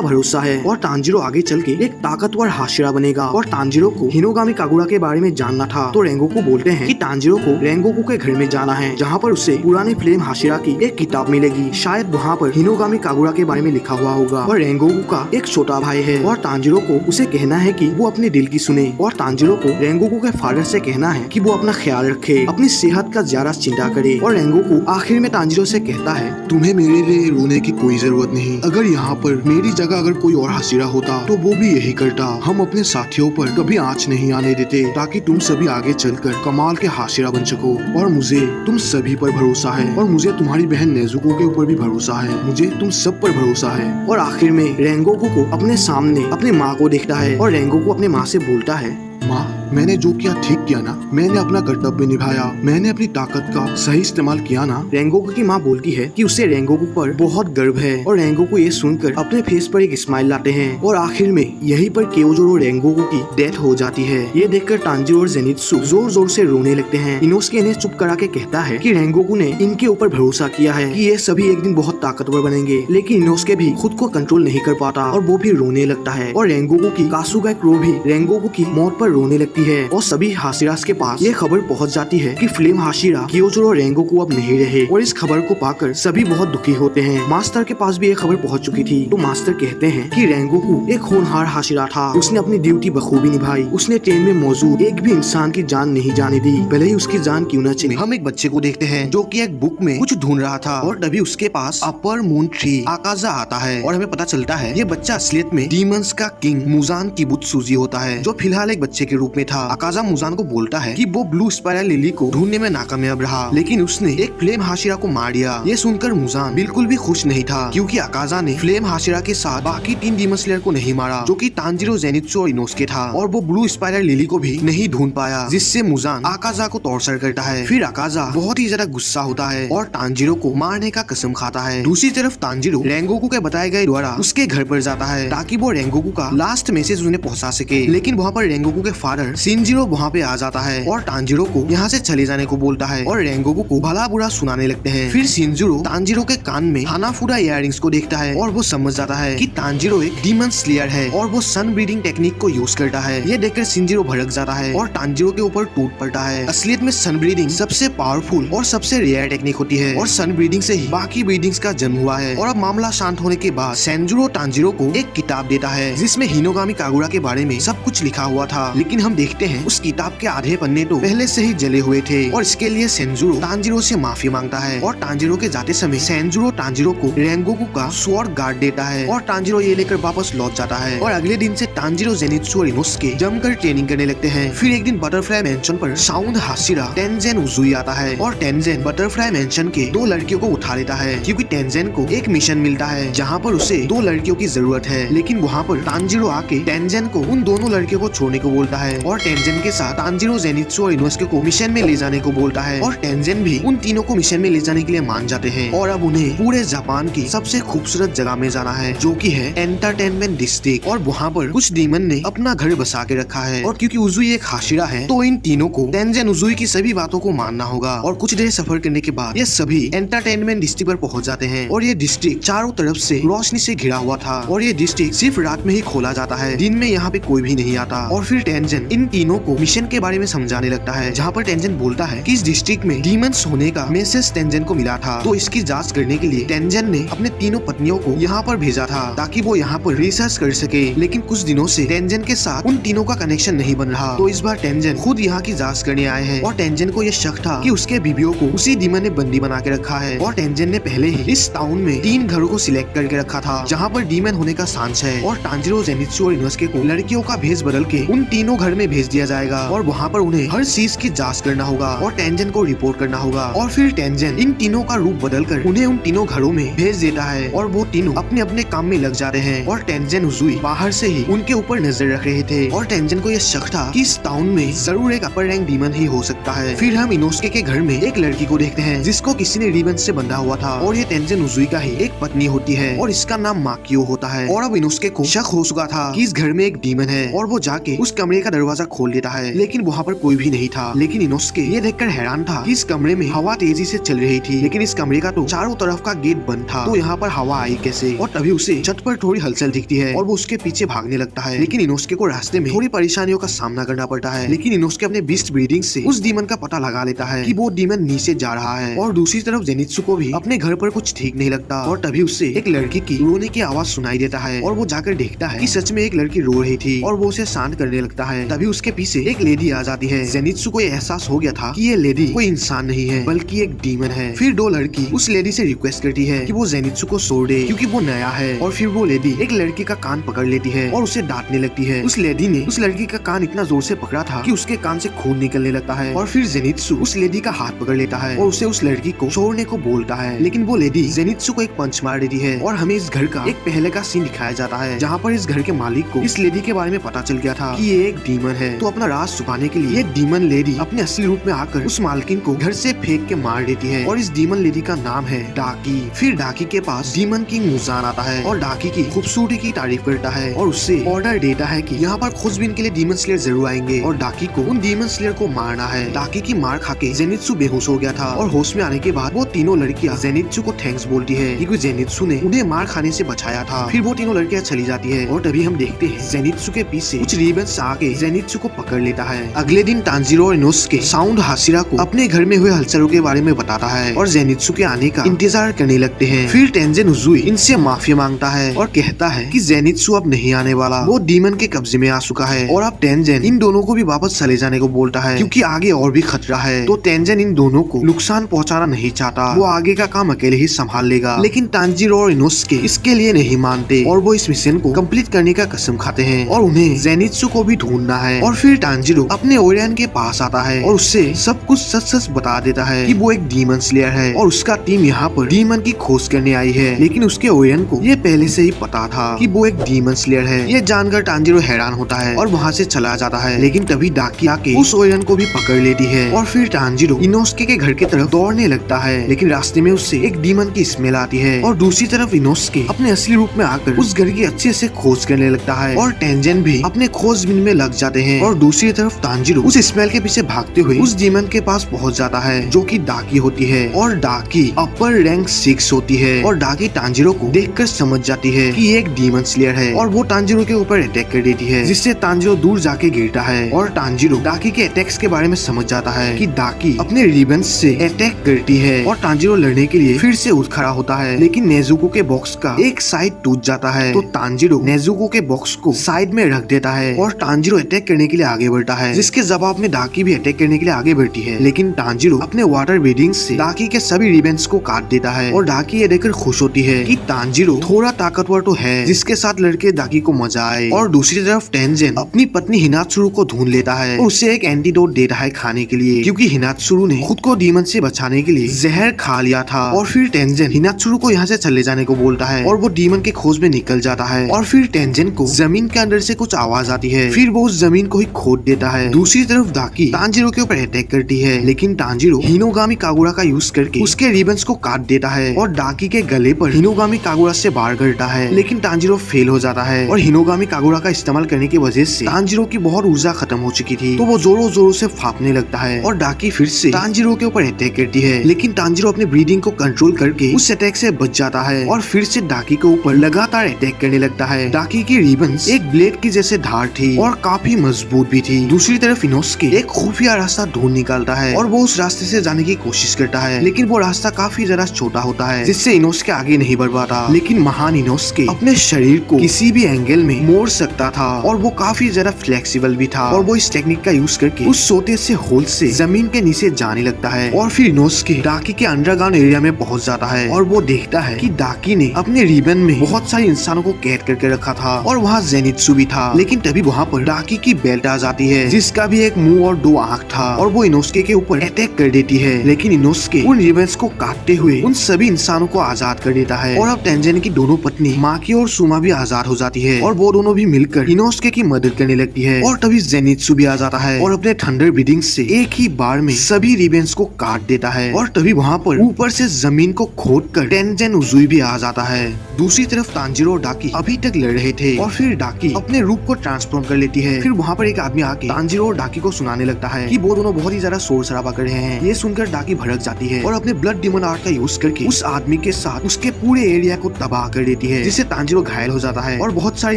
भरोसा है और तांजीरो आगे चल के एक ताकतवर हाशिरा बनेगा। और तांजीरो को हिनोगामी कागुरा के बारे में जानना था, तो रेंगोकू बोलते हैं कि तांजीरो को रेंगोकू के घर में जाना है, जहाँ पर उसे पुराने फ्लेम हाशिरा की एक किताब मिलेगी। शायद वहाँ पर हिनोगामी कागुरा के बारे में लिखा हुआ होगा। और रेंगोकू का एक छोटा भाई है और तांजीरो को उसे कहना है कि वो अपने दिल की सुने। और तांजीरो को रेंगोकू के फादर से कहना है कि वो अपना ख्याल रखे, अपनी सेहत का ज्यादा चिंता करे। और रेंगोकू आखिर में तांजीरो से कहता है, तुम्हें मेरे लिए रोने की कोई जरूरत नहीं। अगर यहाँ पर मेरी जगह अगर कोई और हाशिरा होता तो वो भी यही करता। हम अपने साथियों पर कभी आँच नहीं आने देते ताकि तुम सभी आगे चलकर कमाल के हाशिरा बन सको। और मुझे तुम सभी पर भरोसा है और मुझे तुम्हारी बहन नेजुको के ऊपर भी भरोसा है। मुझे तुम सब पर भरोसा है। और आखिर में रेंगोकू को अपने सामने अपनी माँ को देखता है और रेंगोकू अपने माँ से बोलता है, माँ, मैंने जो किया ठीक किया ना? मैंने अपना कर्तव्य निभाया, मैंने अपनी ताकत का सही इस्तेमाल किया ना? रेंगोकू की माँ बोलती है कि उसे रेंगोकू पर बहुत गर्व है। और रेंगोकू ये सुनकर अपने फेस पर एक स्माइल लाते हैं। और आखिर में यहीं पर क्योजोरो रेंगोकू की डेथ हो जाती है। ये देखकर तांजीरो और जेनित्सु जोर जोर से रोने लगते हैं। इनोस्के इन्हें चुप करा के कहता है कि रेंगोकू ने इनके ऊपर भरोसा किया है कि ये सभी एक दिन बहुत ताकतवर बनेंगे। लेकिन इनोस्के भी खुद को कंट्रोल नहीं कर पाता और वो भी रोने लगता है। और रेंगोकू की कासुगा क्रो भी रेंगोकू की मौत पर रोने लगती है। और सभी हाशिरास के पास ये खबर पहुंच जाती है कि फ्लेम हाशिरा क्योजोरो और रेंगोकू अब नहीं रहे। और इस खबर को पाकर सभी बहुत दुखी होते हैं। मास्टर के पास भी ये खबर पहुंच चुकी थी, तो मास्टर कहते हैं कि रेंगोकू एक होनहार हाशिरा था, उसने अपनी ड्यूटी बखूबी निभाई, उसने ट्रेन में मौजूद एक भी इंसान की जान नहीं जाने दी, भले ही उसकी जान क्यों न चले। हम एक बच्चे को देखते हैं जो कि एक बुक में कुछ ढूंढ रहा था और तभी उसके पास अपर मून ट्री आकाजा आता है और हमें पता चलता है ये बच्चा असलियत में डीमंस का किंग मुजान किबुत्सुजी होता है, जो फिलहाल एक बच्चे के रूप में था। आकाजा मुजान को बोलता है कि वो ब्लू स्पाइरल लिली को ढूंढने में नाकामयाब रहा, लेकिन उसने एक फ्लेम हाशिरा को मार दिया। ये सुनकर मुजान बिल्कुल भी खुश नहीं था, क्योंकि आकाजा ने फ्लेम हाशिरा के साथ बाकी 3 डीमन स्लेयर को नहीं मारा, जो कि तांजीरो, जेनित्सु और इनोस्के था। और वो ब्लू स्पाइरल लिली को भी नहीं ढूंढ पाया, जिससे मुजान आकाजा को टॉर्चर करता है। फिर आकाजा बहुत ही ज्यादा गुस्सा होता है और तांजीरो को मारने का कसम खाता है। दूसरी तरफ तांजीरो रेंगोकू के बताए गए द्वारा उसके घर पर जाता है ताकि वो रेंगोकू का लास्ट मैसेज उन्हें पहुंचा सके। लेकिन वहाँ पर रेंगोकू के फादर शिनजिरो वहाँ पे आ जाता है और तांजीरो को यहाँ से चले जाने को बोलता है और रेंगोकू को भला बुरा सुनाने लगते हैं। फिर शिनजिरो तांजीरो के कान में हानाफुरा इयररिंग्स को देखता है और वो समझ जाता है कि तांजीरो एक डीमन स्लेयर है और वो सन ब्रीडिंग टेक्निक को यूज करता है। ये देखकर शिनजिरो भड़क जाता है और तांजीरो के ऊपर टूट पड़ता है। असलियत में सन ब्रीडिंग सबसे पावरफुल और सबसे रेयर टेक्निक होती है और सन ब्रीडिंग से ही बाकी ब्रीडिंग्स का जन्म हुआ है। और अब मामला शांत होने के बाद सेंजुरो तांजीरो को एक किताब देता है जिसमें हिनोगामी कागुरा के बारे में सब कुछ लिखा हुआ था। लेकिन हम देखते हैं उस किताब के आधे पन्ने तो पहले से ही जले हुए थे और इसके लिए सेंजुरो तांजीरो से माफी मांगता है। और तांजीरो के जाते समय सेंजुरो तांजीरो को रेंगोकू का स्वॉर्ड गार्ड देता है और तांजीरो ये लेकर वापस लौट जाता है। और अगले दिन से तांजीरो, जेनित्सु और इनोस्के जमकर ट्रेनिंग करने लगते हैं। फिर एक दिन बटरफ्लाई मेंशन पर साउंड हाशिरा टेंजेन उजुई आता है और टेंजेन बटरफ्लाई मेंशन के 2 लड़कियों को उठा लेता है, क्योंकि टेंजेन को एक मिशन मिलता है जहाँ पर उसे 2 लड़कियों की जरूरत है। लेकिन वहाँ पर तांजीरो आके टेंजेन को उन दोनों लड़कियों को छोड़ने को बोलता है और टेंजेन के साथ तांजीरो, जेनित्सु और इनोस्के को मिशन में ले जाने को बोलता है। और टेंजेन भी उन तीनों को मिशन में ले जाने के लिए मान जाते हैं और अब उन्हें पूरे जापान की सबसे खूबसूरत जगह में जाना है, जो कि है एंटरटेनमेंट डिस्ट्रिक्ट। और वहाँ पर कुछ डीमन ने अपना घर बसा के रखा है और क्योंकि उजुई एक हाशिरा है तो इन तीनों को टेंजेन उजुई की सभी बातों को मानना होगा। और कुछ देर सफर करने के बाद ये सभी एंटरटेनमेंट डिस्ट्रिक्ट पर पहुंच जाते हैं और ये डिस्ट्रिक्ट चारों तरफ से रोशनी से घिरा हुआ था और ये डिस्ट्रिक्ट सिर्फ रात में ही खोला जाता है, दिन में यहाँ पे कोई भी नहीं आता। और फिर टेंजेन इन तीनों को मिशन के बारे में समझाने लगता है, जहाँ पर टेंजेन बोलता है कि इस डिस्ट्रिक्ट में डीमंस होने का मैसेज टेंजेन को मिला था, तो इसकी जांच करने के लिए टेंजेन ने अपने तीनों पत्नियों को यहाँ पर भेजा था ताकि वो यहाँ पर रिसर्च कर सके। लेकिन कुछ दिनों से टेंजेन के साथ उन तीनों का कनेक्शन नहीं बन रहा, तो इस बार टेंजेन खुद यहाँ की जांच करने आए हैं। और टेंजेन को ये शक था कि उसके बीवियों को उसी डीमन ने बंदी बना के रखा है और टेंजेन ने पहले ही इस टाउन में 3 घरों को सिलेक्ट करके रखा था जहाँ पर डीमन होने का चांस है। और तांजीरो, जेनित्सु और इनोस्के को लड़कियों का भेष बदल के उन तीनों घर में भेज दिया जाएगा और वहाँ पर उन्हें हर चीज की जांच करना होगा और टेंजन को रिपोर्ट करना होगा। और फिर टेंजन इन तीनों का रूप बदलकर उन्हें उन तीनों घरों में भेज देता है और वो तीनों अपने अपने काम में लग जाते हैं। और टेंजन उजुई बाहर से ही उनके ऊपर नजर रख रहे थे और टेंजन को यह शक था कि इस टाउन में जरूर एक अपर रैंक डीमन ही हो सकता है। फिर हम इनोस्के के घर में एक लड़की को देखते हैं जिसको किसी ने रिबन से बंधा हुआ था और ये टेंजन उजुई का ही एक पत्नी होती है और इसका नाम माकियो होता है। और अब इनोस्के को शक हो चुका था कि इस घर में एक डीमन है और वो जाके उस कमरे का दरवाजा खोल देता है, लेकिन वहाँ पर कोई भी नहीं था। लेकिन इनोस्के ये देखकर हैरान था कि इस कमरे में हवा तेजी से चल रही थी, लेकिन इस कमरे का तो चारों तरफ का गेट बंद था, तो यहाँ पर हवा आई कैसे। और तभी उसे छत पर थोड़ी हलचल दिखती है और वो उसके पीछे भागने लगता है, लेकिन इनोस्के को रास्ते में थोड़ी परेशानियों का सामना करना पड़ता है। लेकिन इनोस्के अपने बीस्ट ब्रीडिंग से उस डीमन का पता लगा लेता है कि वो डीमन नीचे जा रहा है। और दूसरी तरफ जेनित्सु को भी अपने घर पर कुछ ठीक नहीं लगता और तभी उससे एक लड़की की रोने की आवाज सुनाई देता है और वो जाकर देखता है कि सच में एक लड़की रो रही थी और वो उसे शांत करने लगता है। तभी उसके पीछे एक लेडी आ जाती है। जेनित्सु को यह एहसास हो गया था कि ये लेडी कोई इंसान नहीं है बल्कि एक डीमन है। फिर दो लड़की उस लेडी से रिक्वेस्ट करती है कि वो जेनित्सु को छोड़ दे क्योंकि वो नया है। और फिर वो लेडी एक लड़की का कान पकड़ लेती है और उसे डांटने लगती है। उस लेडी ने उस लड़की का कान इतना जोर से पकड़ा था कि उसके कान से खून निकलने लगता है। और फिर जेनित्सु उस लेडी का हाथ पकड़ लेता है और उसे उस लड़की को छोड़ने को बोलता है, लेकिन वो लेडी जेनित्सु को एक पंच मार देती है। और हमें इस घर का एक पहले का सीन दिखाया जाता है जहाँ पर इस घर के मालिक को इस लेडी के बारे में पता चल गया था कि ये एक डीमन है, तो अपना राज छुपाने के लिए ये डीमन लेडी अपने असली रूप में आकर उस मालकिन को घर से फेंक के मार देती है। और इस डीमन लेडी का नाम है डाकी। फिर डाकी के पास डीमन किंग मुजान आता है और डाकी की खूबसूरती की तारीफ करता है और उससे ऑर्डर देता है कि यहाँ पर खोजबीन के लिए डीमन स्लेयर जरूर आएंगे और डाकी को उन डीमन स्लेयर को मारना है। डाकी की मार खाके जेनित्सु बेहोश हो गया था और होश में आने के बाद वो तीनों लड़कियां जेनित्सु को थैंक्स बोलती है क्योंकि जेनित्सु ने उन्हें मार खाने से बचाया था। फिर वो तीनों लड़कियां चली जाती है और तभी हम देखते हैं जेनित्सु के पीछे कुछ रिबन्स आके जेनित्सु को पकड़ लेता है। अगले दिन तांजीरो और इनोस्के साउंड हाशिरा को अपने घर में हुए हलचलों के बारे में बताता है और जेनित्सु के आने का इंतजार करने लगते हैं। फिर टेंजन उजुई इनसे माफी मांगता है और कहता है कि जेनित्सु अब नहीं आने वाला, वो डीमन के कब्जे में आ चुका है। और अब टेंजन इन दोनों को भी वापस चले जाने को बोलता है क्योंकि आगे और भी खतरा है। तो टेंजन इन दोनों को नुकसान पहुंचाना नहीं चाहता, वो आगे का काम अकेले ही संभाल लेगा। लेकिन तांजीरो और इनोस्के इसके लिए नहीं मानते और वो इस मिशन को कंप्लीट करने का कसम खाते हैं और उन्हें जेनित्सु को भी ढूंढना है। और फिर तांजीरो अपने ओरियन के पास आता है और उससे सब कुछ सच सच बता देता है कि वो एक डीमन स्लेयर है और उसका टीम यहाँ पर डीमन की खोज करने आई है। लेकिन उसके ओरियन को ये पहले से ही पता था कि वो एक डीमन स्लेयर है। ये जानकर तांजीरो हैरान होता है और वहाँ से चला जाता है। लेकिन तभी डाकी आके उस ओरियन को भी पकड़ लेती है और फिर तांजीरो इनोस्के के घर की तरफ दौड़ने लगता है, लेकिन रास्ते में उससे एक डीमन की स्मेल आती है। और दूसरी तरफ इनोस्के अपने असली रूप में आकर उस घर की अच्छे से खोज करने लगता है और टेंजन भी अपने खोजबीन में लग जाते हैं। और दूसरी तरफ तांजीरो उस स्मेल के पीछे भागते हुए उस डीमन के पास पहुंच जाता है जो कि डाकी होती है और डाकी अपर रैंक 6 होती है। और डाकी तांजीरो को देखकर समझ जाती है कि ये एक डीमन स्लेयर है और वो तांजीरो के ऊपर अटैक कर देती है, जिससे तांजीरो दूर जाके गिरता है। और तांजीरो डाकी के अटैक्स के बारे में समझ जाता है कि डाकी अपने रिबन्स से अटैक करती है और तांजीरो लड़ने के लिए फिर से उठ खड़ा होता है। लेकिन नेजुको के बॉक्स का एक साइड टूट जाता है, तो तांजीरो नेजुको के बॉक्स को साइड में रख देता है और तांजीरो अटैक करने के लिए आगे बढ़ता है, जिसके जवाब में डाकी भी अटैक करने के लिए आगे बढ़ती है। लेकिन तांजीरो अपने वाटर ब्रीडिंग से डाकी के सभी रिबन्स को काट देता है और डाकी ये देखकर खुश होती है कि तांजीरो थोड़ा ताकतवर तो है जिसके साथ लड़के डाकी को मजा आए। और दूसरी तरफ टेंजन अपनी पत्नी हिनात्सुरु को ढूंढ लेता है और उसे एक एंटीडोट देता है खाने के लिए क्योंकि हिनात्सुरु ने खुद को डीमन से बचाने के लिए जहर खा लिया था। और फिर टेंजन हिनात्सुरु को यहाँ से चले जाने को बोलता है और वो डीमन के खोज में निकल जाता है। और फिर टेंजन को जमीन के अंदर से कुछ आवाज आती है, फिर वो उस जमीन को ही खोद देता है। दूसरी तरफ डाकी तांजीरो के ऊपर अटैक करती है, लेकिन तांजीरो हिनोगामी कागुरा का यूज करके उसके रिबन्स को काट देता है और डाकी के गले पर हिनोगामी कागुरा से बाहर करता है। लेकिन तांजीरो फेल हो जाता है और हिनोगामी कागुरा का इस्तेमाल करने की वजह से तांजीरो की बहुत ऊर्जा खत्म हो चुकी थी, तो वो जोरों जोरों से फापने लगता है और डाकी फिर से तांजीरो के ऊपर अटैक करती है। लेकिन तांजीरो अपने ब्रीदिंग को कंट्रोल करके उस अटैक से बच जाता है और फिर से डाकी के ऊपर लगातार अटैक करने लगता है। डाकी की रिबन्स एक ब्लेड की जैसे धार थी और काफी मजबूत भी थी। दूसरी तरफ इनोस्के एक खुफिया रास्ता ढूंढ निकालता है और वो उस रास्ते से जाने की कोशिश करता है, लेकिन वो रास्ता काफी ज्यादा छोटा होता है जिससे इनोस्के आगे नहीं बढ़ पाता। लेकिन महान इनोस्के अपने शरीर को किसी भी एंगल में मोड़ सकता था और वो काफी ज्यादा फ्लेक्सिबल भी था और वो इस टेक्निक का यूज करके उस छोटे से होल से जमीन के नीचे जाने लगता है। और फिर इनोस्के डाकी के अंडरग्राउंड एरिया में पहुंच जाता है और वो देखता है कि डाकी ने अपने रिबन में बहुत सारे इंसानों को कैद करके रखा था और वहाँ जेनित्सु भी था। लेकिन तभी वहाँ पर डाकी की बेल्ट आ जाती है जिसका भी एक मुंह और 2 आंख था और वो इनोस्के के ऊपर अटैक कर देती है। लेकिन इनोस्के उन रिबन्स को काटते हुए उन सभी इंसानों को आजाद कर देता है और अब टेंजन की दोनों पत्नी माकी और सुमा भी आजाद हो जाती है और वो दोनों भी मिलकर इनोस्के की मदद करने लगती है। और तभी जेनित्सु भी आ जाता है और अपने थंडर ब्रीदिंग से एक ही बार में सभी रिबन्स को काट देता है और तभी वहाँ पर ऊपर से जमीन को खोदकर टेंजन उजुई भी आ जाता है। दूसरी तरफ तांजिरो और डाकी अभी तक लड़ रहे थे और फिर डाकी अपने रूप को ट्रांसफॉर्म कर लेती है। फिर वहाँ पर एक आदमी आके तांजिरो और डाकी को सुनाने लगता है कि वो दोनों बहुत ही ज्यादा शोर शराबा कर रहे हैं। ये सुनकर डाकी भड़क जाती है और अपने ब्लड डिमन आर्ट का यूज करके उस आदमी के साथ उसके पूरे एरिया को तबाह कर देती है, जिससे तांजिरो घायल हो जाता है और बहुत सारे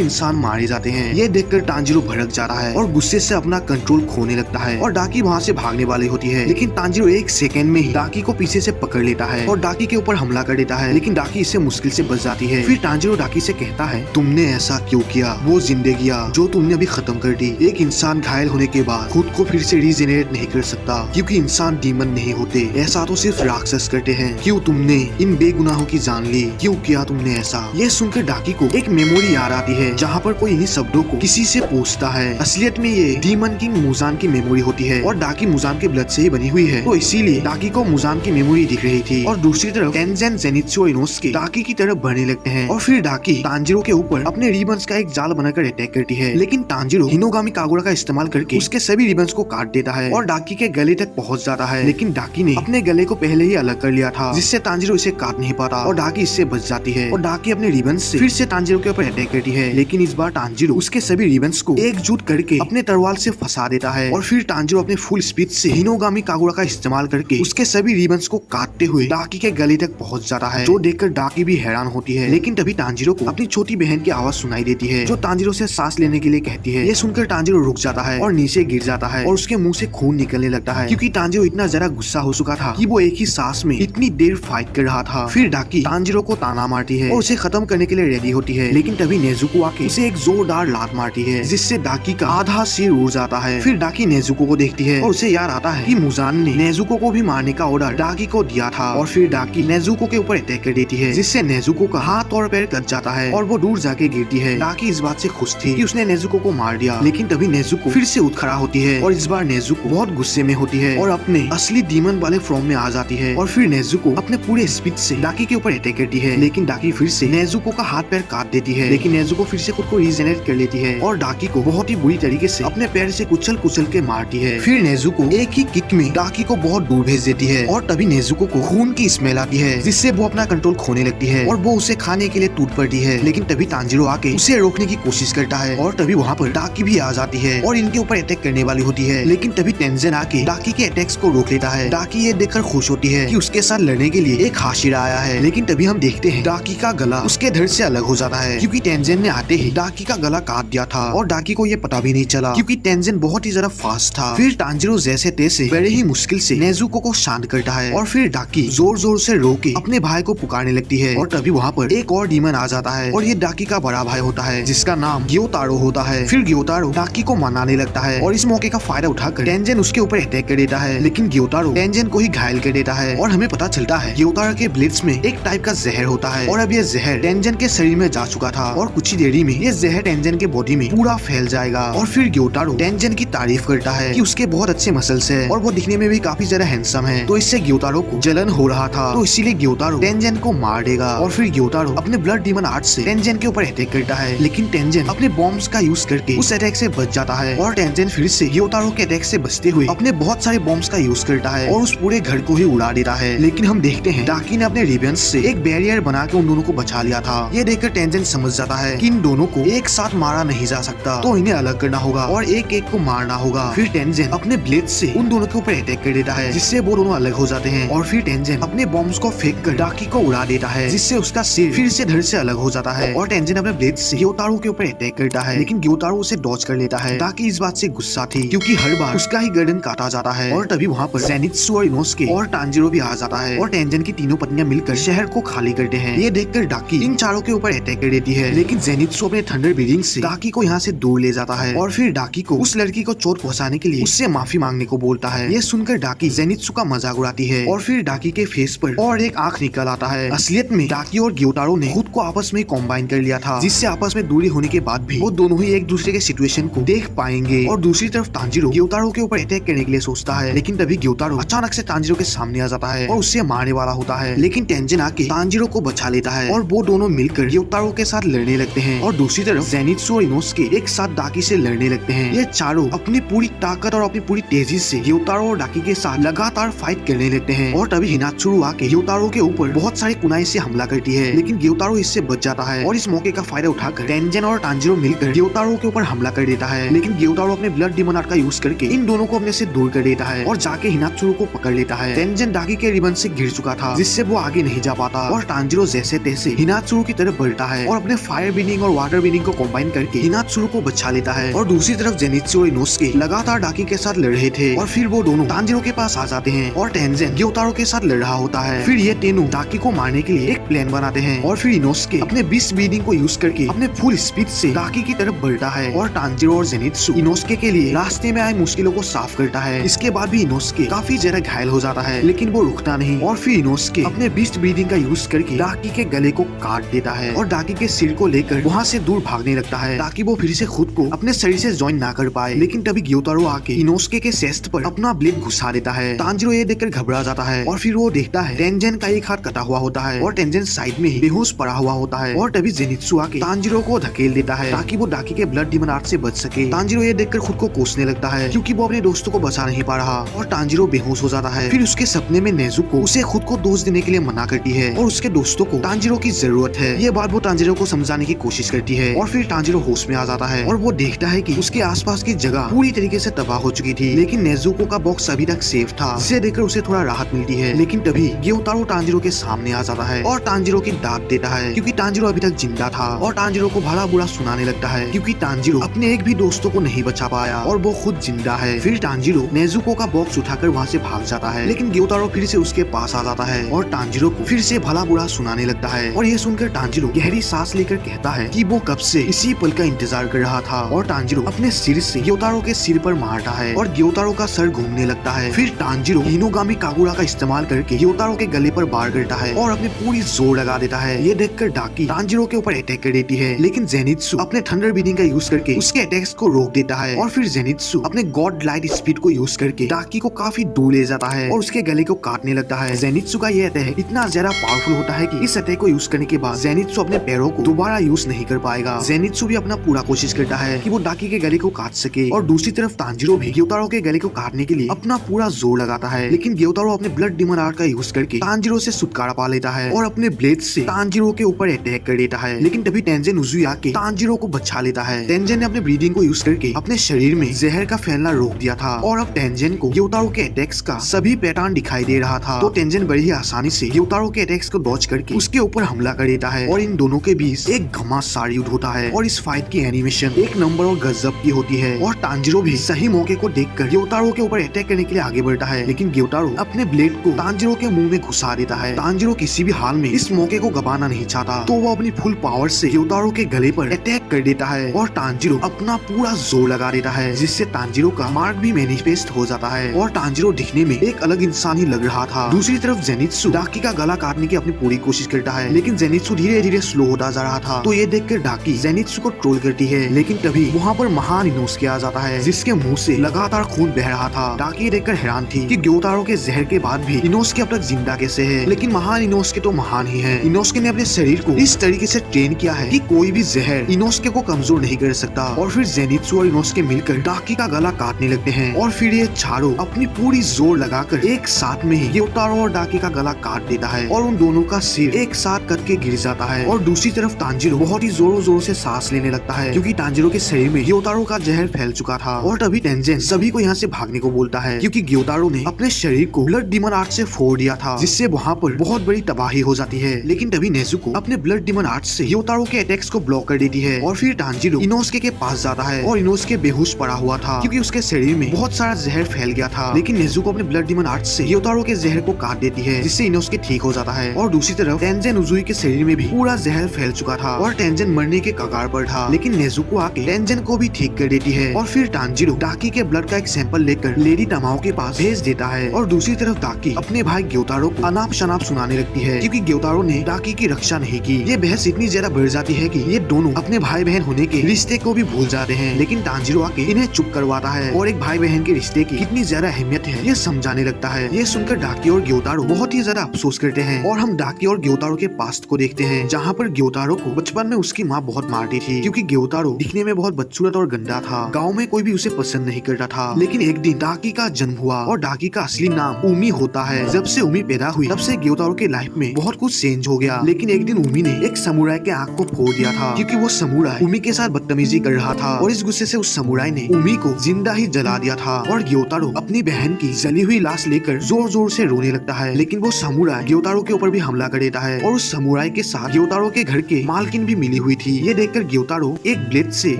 इंसान मारे जाते हैं। ये देखकर तांजिरो भड़क जाता है और गुस्से से अपना कंट्रोल खोने लगता है और डाकी वहाँ से भागने वाली होती है। लेकिन तांजिरो एक सेकंड में ही डाकी को पीछे से पकड़ लेता है और डाकी के ऊपर हमला कर देता है। लेकिन डाकी इससे मुश्किल से बच जाती है। फिर तांजिरो डाकी से कहता है, तुमने ऐसा क्यों किया? वो जिंदगियां जो तुमने अभी खत्म कर दी। एक इंसान घायल होने के बाद खुद को फिर से रीजेनरेट नहीं कर सकता, क्योंकि इंसान डीमन नहीं होते, ऐसा तो सिर्फ राक्षस करते हैं। क्यों तुमने इन बेगुनाहों की जान ली? क्यों किया तुमने ऐसा? ये सुनकर डाकी को एक मेमोरी याद आती है जहाँ पर कोई इन्हीं शब्दों को किसी से पूछता है। असलियत में ये डीमन किंग मुजान की मेमोरी होती है और डाकी मुजान के ब्लड से ही बनी हुई है, तो इसीलिए डाकी को मुजान की मेमोरी दिख रही थी। और दूसरी तरफ टेंजन, जेनित्सु और इनोस्के डाकी की तरफ बढ़ने लगते हैं और फिर डाकी तांजिरो के ऊपर अपने रिबन्स का एक जाल बनाकर अटैक करती है। लेकिन तांजिरो हिनोगामी कागुरा का इस्तेमाल करके उसके सभी रिबन्स को काट देता है और डाकी के गले तक पहुंच जाता है। लेकिन डाकी ने अपने गले को पहले ही अलग कर लिया था, जिससे तांजिरो इसे काट नहीं पाता और डाकी इससे बच जाती है। और डाकी अपने रिबन्स से फिर से तांजिरो के ऊपर अटैक करती है। लेकिन इस बार तांजिरो उसके सभी रिबन्स को एकजुट करके अपने तलवार से फंसा देता है और फिर तांजिरो अपने फुल स्पीड से हिनोगामी कागुरा का इस्तेमाल करके उसके सभी रिबन्स को काटते हुए डाकी के गले तक पहुंच जाता है, जो देखकर डाकी भी हैरान होती है। लेकिन तभी तांजिरो को अपनी छोटी बहन की आवाज सुनाई देती है, जो तांजिरो से सांस लेने के लिए कहती है। ये सुनकर तांजिरो रुक जाता है और नीचे गिर जाता है और उसके मुंह से खून निकलने लगता है, क्योंकि तांजिरो इतना ज्यादा गुस्सा हो चुका था कि वो एक ही सांस में इतनी देर फाइट कर रहा था। फिर डाकी तांजिरो को ताना मारती है और उसे खत्म करने के लिए रेडी होती है। लेकिन तभी नेजुको आके उसे एक जोरदार लात मारती है, जिससे डाकी का आधा सिर उड़ जाता है। फिर डाकी नेजुको को देखती है और उसे याद आता है कि मुजान ने नेजुको को भी मारने का ऑर्डर डाकी को दिया था। और फिर डाकी नेजुको के ऊपर अटैक कर देती है, जिससे नेजुको का हाथ और पैर कट जाता है और वो दूर जाके गिरती है। डाकी इस बात से खुश थी कि उसने नेजुको को मार दिया। लेकिन तभी नेजुको फिर से उठ खड़ा होती है और इस बार नेजुको बहुत गुस्से में होती है और अपने असली डीमन वाले फॉर्म में आ जाती है। और फिर नेजुको अपने पूरे स्पीड से डाकी के ऊपर अटैक करती है। लेकिन डाकी फिर से नेजुको का हाथ पैर काट देती है। लेकिन नेजुको फिर से खुद को रीजेनरेट कर लेती है और डाकी को बहुत ही बुरी तरीके से अपने पैर से कुचल कुचल के मारती है। फिर नेजुको एक ही किक में डाकी को बहुत दूर भेज देती है और तभी नेजुको को खून की स्मेल आती है, जिससे वो अपना कंट्रोल खोने लगती है और वो उसे खाने के लिए टूट पड़ती है। लेकिन तभी तांजिरो आके उसे रोकने की कोशिश करता है और तभी वहाँ पर डाकी भी आ जाती है और इनके ऊपर अटैक करने वाली होती है। लेकिन तभी टेंजन आके डाकी के अटैक्स को रोक लेता है। डाकी ये देखकर खुश होती है कि उसके साथ लड़ने के लिए एक हाशिरा आया है। लेकिन तभी हम देखते हैं डाकी का गला उसके धड़ से अलग हो जाता है, क्योंकि टेंजन ने आते ही डाकी का गला काट दिया था और डाकी को ये पता भी नहीं चला, क्योंकि टेंजन बहुत ही ज्यादा फास्ट था। फिर तांजिरो जैसे तैसे बड़े ही मुश्किल से नेजुको को शांत करता है और फिर डाकी जोर जोर से रो के अपने भाई को पुकारने लगती है। और तभी वहाँ पर एक और डीमन आ जाता है और ये डाकी का बड़ा भाई होता है, जिसका नाम ग्योतारो होता है। फिर ग्योतारो डाकी को मनाने लगता है और इस मौके का फायदा उठाकर टेंजन उसके ऊपर अटैक कर देता है। लेकिन ग्योतारो टेंजन को ही घायल कर देता है और हमें पता चलता है ग्योतारो के ब्लेड्स में एक टाइप का जहर होता है और अब ये जहर टेंजन के शरीर में जा चुका था और कुछ ही देरी में ये जहर टेंजन के बॉडी में पूरा फैल जाएगा। और फिर ग्योतारो टेंजन की तारीफ करता है कि उसके बहुत अच्छे मसल्स है और वो दिखने में भी काफी ज्यादा हैंडसम है, तो इससे ग्योतारो को जलन हो रहा था, तो इसीलिए ग्योतारो टेंजन को मार देगा। और फिर ग्योतारो अपने ब्लड डीमन आर्ट से टेंजन के ऊपर अटैक करता है। लेकिन टेंजन अपने बॉम्ब्स का यूज करके उस अटैक से बच जाता है और टेंजन फिर से ग्योतारो के अटैक से बचते हुए अपने बहुत सारे बॉम्ब्स का यूज करता है और उस पूरे घर को ही उड़ा देता है। लेकिन हम देखते हैं डाकी ने अपने रिबन्स से एक बैरियर बना के उन दोनों को बचा लिया था। ये देखकर टेंजन समझ जाता है कि इन दोनों को एक साथ मारा नहीं जा सकता, तो इन्हें अलग करना होगा और एक एक को मारना होगा। फिर टेंजन अपने ब्लेड से उन दोनों के ऊपर अटैक कर देता है, जिससे वो दोनों अलग हो जाते हैं। और फिर टेंजन अपने बॉम्ब्स को फेंक कर डाकी को उड़ा देता है, जिससे उसका सिर फिर से धड़ से अलग हो जाता है। और टेंजन अपने ब्लेड से ग्योतारो के ऊपर अटैक करता है, लेकिन ग्योतारो उसे डॉज कर लेता है। डाकी इस बात से गुस्सा थी, क्योंकि हर बार उसका ही गर्दन काटा जाता है। और तभी वहाँ पर जेनित्सु और इनोस्के और तांजिरो भी आ जाता है और टेंजन की तीनों पत्नियां मिलकर शहर को खाली करते हैं। ये देखकर डाकी इन चारों के ऊपर अटैक कर देती है, लेकिन जेनित्सु अपने थंडर ब्रीदिंग से डाकी को यहाँ से दूर ले जाता है और फिर डाकी को उस लड़की को चोट पहुँचाने के लिए उससे माफी मांगने को बोलता है। ये सुनकर डाकी जेनित्सु का मजाक उड़ाती है और फिर डाकी के फेस पर और एक आंख निकल आता है। असलियत में डाकी और ग्योतारो ने खुद को आपस में कॉम्बाइन कर लिया था, जिससे आपस में दूरी होने के बाद भी वो दोनों ही एक दूसरे के सिचुएशन को देख पाएंगे। और दूसरी तरफ तांजीरो ग्योतारो के ऊपर अटैक करने के लिए सोचता है, लेकिन तभी ग्योतारो अचानक से तांजीरो के सामने आ जाता है और उससे मारने वाला होता है, लेकिन टेंजन आके तांजीरो को बचा लेता है और वो दोनों मिलकर ग्योतारो के साथ लड़ने लगते हैं। और दूसरी तरफ जेनित्सु और इनोसुके एक साथ डाकी से लड़ने लगते हैं। ये चारों अपनी पूरी ताकत और अपनी पूरी तेजी से ग्योतारो और डाकी के साथ लगातार फाइट करने लगते हैं। और तभी हिनात्सुरु आके ग्योतारो के ऊपर बहुत सारे कुनाई से हमला करती है, लेकिन ग्योतारो इससे बच जाता है और इस मौके का फायदा उठाकर टेंजन और तांजीरो मिलकर ग्योतारो के ऊपर हमला कर देता है। लेकिन ग्योतारो अपने ब्लड डिमन आर्ट का यूज करके इन दोनों को अपने से दूर कर देता है और जाके हिनात्सुरु को पकड़ लेता है। टेंजन डाकी के रिबन से गिर चुका था, जिससे वो आगे नहीं जा पाता और तांजीरो जैसे तैसे हिनात्सुरु की तरफ बढ़ता है और अपने फायर बीनिंग और वाटर बीनिंग को कंबाइन करके हिनात्सुरु को बचा लेता है। और दूसरी तरफ जेनित्सु और इनोसुके लगातार डाकी के साथ लड़ रहे थे और फिर वो दोनों तांजीरो के पास आ जाते हैं और टेंजन ग्योतारो के साथ लड़ रहा होता है। फिर ये तीनों डाकी को मारने के लिए एक प्लान बनाते हैं और फिर इनोसुके अपने बीस्ट बीनिंग को यूज करके अपने फुल स्पीड से डाकी की तरफ बढ़ता है और तांजीरो और जेनित्सु इनोसुके के लिए रास्ते में आए मुश्किलों को साफ करता है। इसके बाद भी इनोसुके काफी ज्यादा घायल हो जाता है, लेकिन वो रुकता नहीं और फिर इनोसुके अपने बीस्ट ब्रीदिंग का यूज करके डाकी के गले को काट देता है और डाकी के सिर को लेकर वहाँ से दूर भागने लगता है ताकि वो फिर से खुद को अपने शरीर से ज्वाइन ना कर पाए। लेकिन तभी ग्योतारो आके इनोसुके के चेस्ट पर अपना ब्लेड घुसा देता है। तांजीरो ये देखकर घबरा जाता है और फिर वो देखता है टेंजन का एक हाथ कटा हुआ होता है और टेंजन साइड में ही बेहोश पड़ा हुआ होता है। और तभी जेनित्सु आके तांजीरो को धकेल देता है ताकि वो डाकी के ब्लड डिमन आर्ट से बच सके। तांजीरो ये देखकर खुद को कोसने लगता है क्योंकि वो अपने दोस्तों को बचा नहीं पा रहा और तांजीरो बेहोश हो जाता है। फिर उसके सपने में नेजुको उसे खुद को दोष देने के लिए मना करती है और उसके दोस्तों को तांजीरो की जरूरत है। ये बात वो तांजीरो को समझाने की कोशिश करती है और फिर तांजीरो होश में आ जाता है और वो देखता है कि उसके आसपास की जगह पूरी तरीके से तबाह हो चुकी थी, लेकिन नेजुको का बॉक्स अभी तक सेफ था, जिसे देखकर उसे थोड़ा राहत मिलती है। लेकिन तभी ग्योतारो तांजीरो के सामने आ जाता है और तांजीरो की दाद देता है क्योंकि तांजीरो अभी तक जिंदा था और तांजीरो को भला बुरा सुनाने लगता है क्योंकि तांजीरो अपने एक भी दोस्तों को नहीं बचा पाया और वो खुद जिंदा है। फिर तांजीरो नेजुको का बॉक्स उठाकर वहाँ से भाग जाता है, लेकिन ग्योतारो फिर से उसके पास आ जाता है और तांजीरो को फिर से भला बुरा सुनाने लगता है। और ये सुनकर तांजीरो गहरी सांस लेकर कहता है कि वो कब से इसी पल का इंतजार कर रहा था और तांजीरो अपने सिर से ग्योतारो के सिर पर मारता है और ग्योतारो का सर घूमने लगता है। फिर तांजीरो हिनोगामी कागुरा का इस्तेमाल करके ग्योतारो के गले पर वार करता है और अपने पूरी जोर लगा देता है। ये देखकर डाकी तांजीरो के ऊपर अटैक कर देती है, लेकिन जेनित्सु अपने थंडर बीनिंग का यूज करके उसके अटैक्स को रोक देता है और फिर जेनित्सु अपने गॉड लाइट स्पीड को यूज करके डाकी को काफी दूर ले जाता है और उसके गले को काटने लगता है। जेनित्सु का ये अटैक इतना ज्यादा पावरफुल होता है कि इस अटैक को यूज करने के बाद जेनित्सु अपने पैरों को दोबारा यूज नहीं कर पाएगा। जेनित्सु भी अपना पूरा कोशिश करता है कि वो डाकी के गले को काट सके और दूसरी तरफ तांजीरो भी ग्योतारो के गले को काटने के लिए अपना पूरा जोर लगाता है, लेकिन ग्योतारो अपने ब्लड डिमन आर्ट का यूज करके तांजीरो से छुटकारा पा लेता है और अपने ब्लेड से तांजीरो के ऊपर अटैक कर देता है। लेकिन तभी टेंजन उजुई आके तांजीरो को बचा लेता है। टेंजन ने अपने ब्रीदिंग को यूज करके अपने शरीर में जहर का फैलना रोक दिया था और अब टेंजन को ग्योतारो के अटैक्स का सभी पैटर्न दिखाई दे रहा था, तो टेंजन बड़ी ही आसानी से ग्योतारो के अटैक्स को डॉज करके उसके ऊपर हमला कर देता है और इन दोनों के बीच एक घमासान युद्ध होता है और इस फाइट की एनिमेशन एक नंबर और गजब की होती है और तांजीरो भी सही मौके को देखकर ग्योतारो के ऊपर अटैक करने के लिए आगे बढ़ता है, लेकिन ग्योतारो अपने ब्लेड को तांजीरो के मुंह में घुसा देता है। तांजीरो किसी भी हाल में इस मौके को गवाना नहीं चाहता, तो वो अपनी फुल पावर से ग्योतारो के गले पर अटैक कर देता है और तांजीरो अपना पूरा जोर लगा देता है, जिससे तांजीरो का मार्क भी मैनिफेस्ट हो जाता है और तांजीरो दिखने में एक अलग इंसान ही लग रहा था। दूसरी तरफ जेनित्सु डाकी का गला काटने की अपनी पूरी कोशिश करता है, लेकिन जेनित्सु धीरे धीरे स्लो होता जा रहा था, तो ये देखकर डाकी जेनित्सु को ट्रोल करती है। लेकिन तभी वहाँ पर महान इनोसुके आ जाता है, जिसके मुंह से लगातार खून बह रहा था। डाकी देखकर हैरान थी कि ग्योतारो के जहर के बाद भी इनोसुके अब तक जिंदा कैसे है, लेकिन महान इनोसुके तो महान ही है। इनोसुके ने अपने शरीर को इस तरीके से ट्रेन किया है कि कोई भी जहर इनोसुके को कमजोर नहीं कर सकता। और फिर जेनित्सु और इनोसुके मिलकर डाकी का गला काटने लगते हैं और फिर ये चारों अपनी पूरी जोर लगाकर एक साथ में ही ग्योतारो और डाकी का गला काट देता है और उन दोनों का सिर एक साथ करके गिर जाता है। और दूसरी तरफ तांजीरो बहुत ही जोरों जोरों से सांस लेने लगता है क्योंकि तांजीरो के शरीर में ग्योतारो का जहर फैल चुका था। और तभी टेंजन सभी को यहाँ से भागने को बोलता है क्योंकि ग्योतारो ने अपने शरीर को ब्लड डिमन आर्ट से फोड़ दिया था, जिससे वहाँ पर बहुत बड़ी तबाही हो जाती है। लेकिन तभी नेजुको अपने ब्लड डिमन आर्ट से ग्योतारो के अटैक्स को ब्लॉक कर देती है और फिर तांजीरो इनोसुके के पास जाता है और इनोसुके बेहोश पड़ा हुआ था क्योंकि उसके शरीर में बहुत सारा जहर फैल गया था। लेकिन नेजुको अपने ब्लड डिमन आर्ट से ग्योतारो के जहर को काट देती है, जिससे इनोसुके ठीक हो जाता है। और दूसरी तरफ टेंजन उजुई के शरीर में भी पूरा जहर फैल चुका था और टेंजन मरने के कगार पर था, लेकिन नेजुको आके टेंजन को भी ठीक कर देती है। और फिर तांजीरो डाकी के ब्लड का एक सैंपल लेकर लेडी तमाओ के पास भेज देता है और दूसरी तरफ डाकी अपने भाई ग्योतारो को अनाप शनाप सुनाने लगती है क्योंकि ग्योतारो ने डाकी की रक्षा नहीं की। ये बहस इतनी ज्यादा बढ़ जाती है कि ये दोनों अपने भाई बहन होने के रिश्ते को भी भूल जाते हैं, लेकिन तांजीरो आके इन्हें चुप करवाता है और एक भाई बहन के रिश्ते की कितनी ज्यादा अहमियत है ये समझाने लगता है। ये सुनकर डाकी और ग्योतारो बहुत ही ज्यादा अफसोस करते हैं और हम डाकी और ग्योतारो के पास्ट को देखते हैं, जहाँ पर ग्योतारो को बचपन में उसकी माँ बहुत मारती थी क्योंकि ग्योतारो दिखने में बहुत बदसूरत और गंदा था। गाँव में कोई भी उसे पसंद नहीं करता था। लेकिन एक दिन डाकी का जन्म हुआ और डाकी का असली नाम उमी होता है। जब से उमी पैदा हुई तब से ग्योतारो के लाइफ में बहुत कुछ चेंज हो गया। लेकिन एक दिन उमी ने एक समुराई के आँख को फोड़ दिया था क्योंकि वो समुराई उमी के साथ बदतमीजी कर रहा था और इस गुस्से से उस समुराई ने उमी को जिंदा ही जला दिया था। और ग्योतारो अपनी बहन की जली हुई लाश लेकर जोर जोर से रोने लगता है, लेकिन वो समुराई ग्योतारो के ऊपर भी हमला कर देता है और उस समुराई के साथ ग्योतारो के घर के मालकिन भी मिली हुई थी। ये देखकर ग्योतारो एक ब्लेड से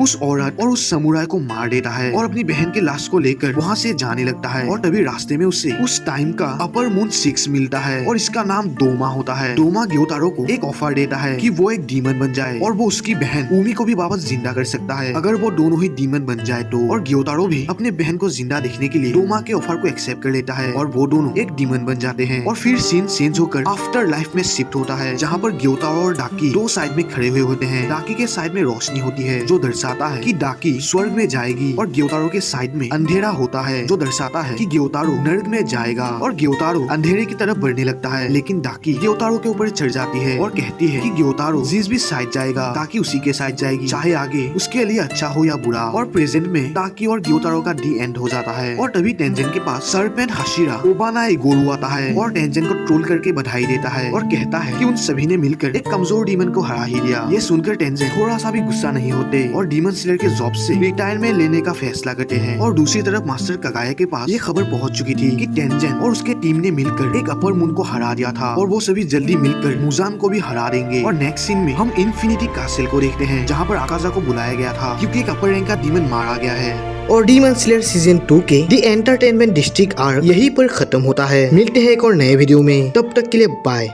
उस औरत और उस समुराई को मार देता है और अपनी बहन के लाश को लेकर वहाँ से जाने लगता है। और तभी रास्ते में उसे उस टाइम का अपर मून 6 मिलता है और इसका नाम डोमा होता है। डोमा ग्योतारो को एक ऑफर देता है कि वो एक डीमन बन जाए और वो उसकी बहन उमी को भी वापस जिंदा कर सकता है अगर वो दोनों ही डीमन बन जाए तो। और ग्योतारो भी अपने बहन को जिंदा देखने के लिए डोमा के ऑफर को एक्सेप्ट कर लेता है और वो दोनों एक डीमन बन जाते हैं। और फिर सीन चेंज होकर आफ्टर लाइफ में शिफ्ट होता है, जहाँ पर ग्योतारो और डाकी दो साइड में खड़े हुए होते हैं। डाकी के साइड में रोशनी होती है जो दर्शाता है कि डाकी स्वर्ग में जाएगी और ग्योतारो के साइड में अंधेरा होता है जो दर्शाता है कि ग्योतारो नर्क में जाएगा। और ग्योतारो अंधेरे की तरफ बढ़ने लगता है, लेकिन डाकी ग्योतारो के ऊपर चढ़ जाती है और कहती है कि ग्योतारो जिस भी साइड जाएगा डाकी उसी के साइड जाएगी, चाहे आगे उसके लिए अच्छा हो या बुरा। और प्रेजेंट में डाकी और ग्योतारो का दी एंड हो जाता है। और तभी टेंजन के पास सरपेंट हाशिरा ओबानाए गोरू आता है और टेंजन को ट्रोल करके बधाई देता है और कहता है कि उन सभी ने मिलकर एक कमजोर डीमन को हरा ही दिया। ये सुनकर टेंजन थोड़ा सा भी गुस्सा नहीं होते और डीमन स्लेयर के जॉब से रिटायरमेंट लेने का फैसला करते हैं। और दूसरी तरफ मास्टर कगाया के पास ये खबर पहुंच चुकी थी कि टेंजन और उसके टीम ने मिलकर एक अपर मून को हरा दिया था और वो सभी जल्दी मिलकर मुजान को भी हरा देंगे। और नेक्स्ट सीन में हम इन्फिनिटी कासल को देखते हैं, जहाँ पर आकाजा को बुलाया गया था क्योंकि एक अपर रैंक का डीमन मारा गया है। और डीमन स्लेयर सीजन 2 के दी एंटरटेनमेंट डिस्ट्रिक्ट आर्क यहीं पर खत्म होता है। मिलते हैं एक और नए वीडियो में, तब तक के लिए बाय।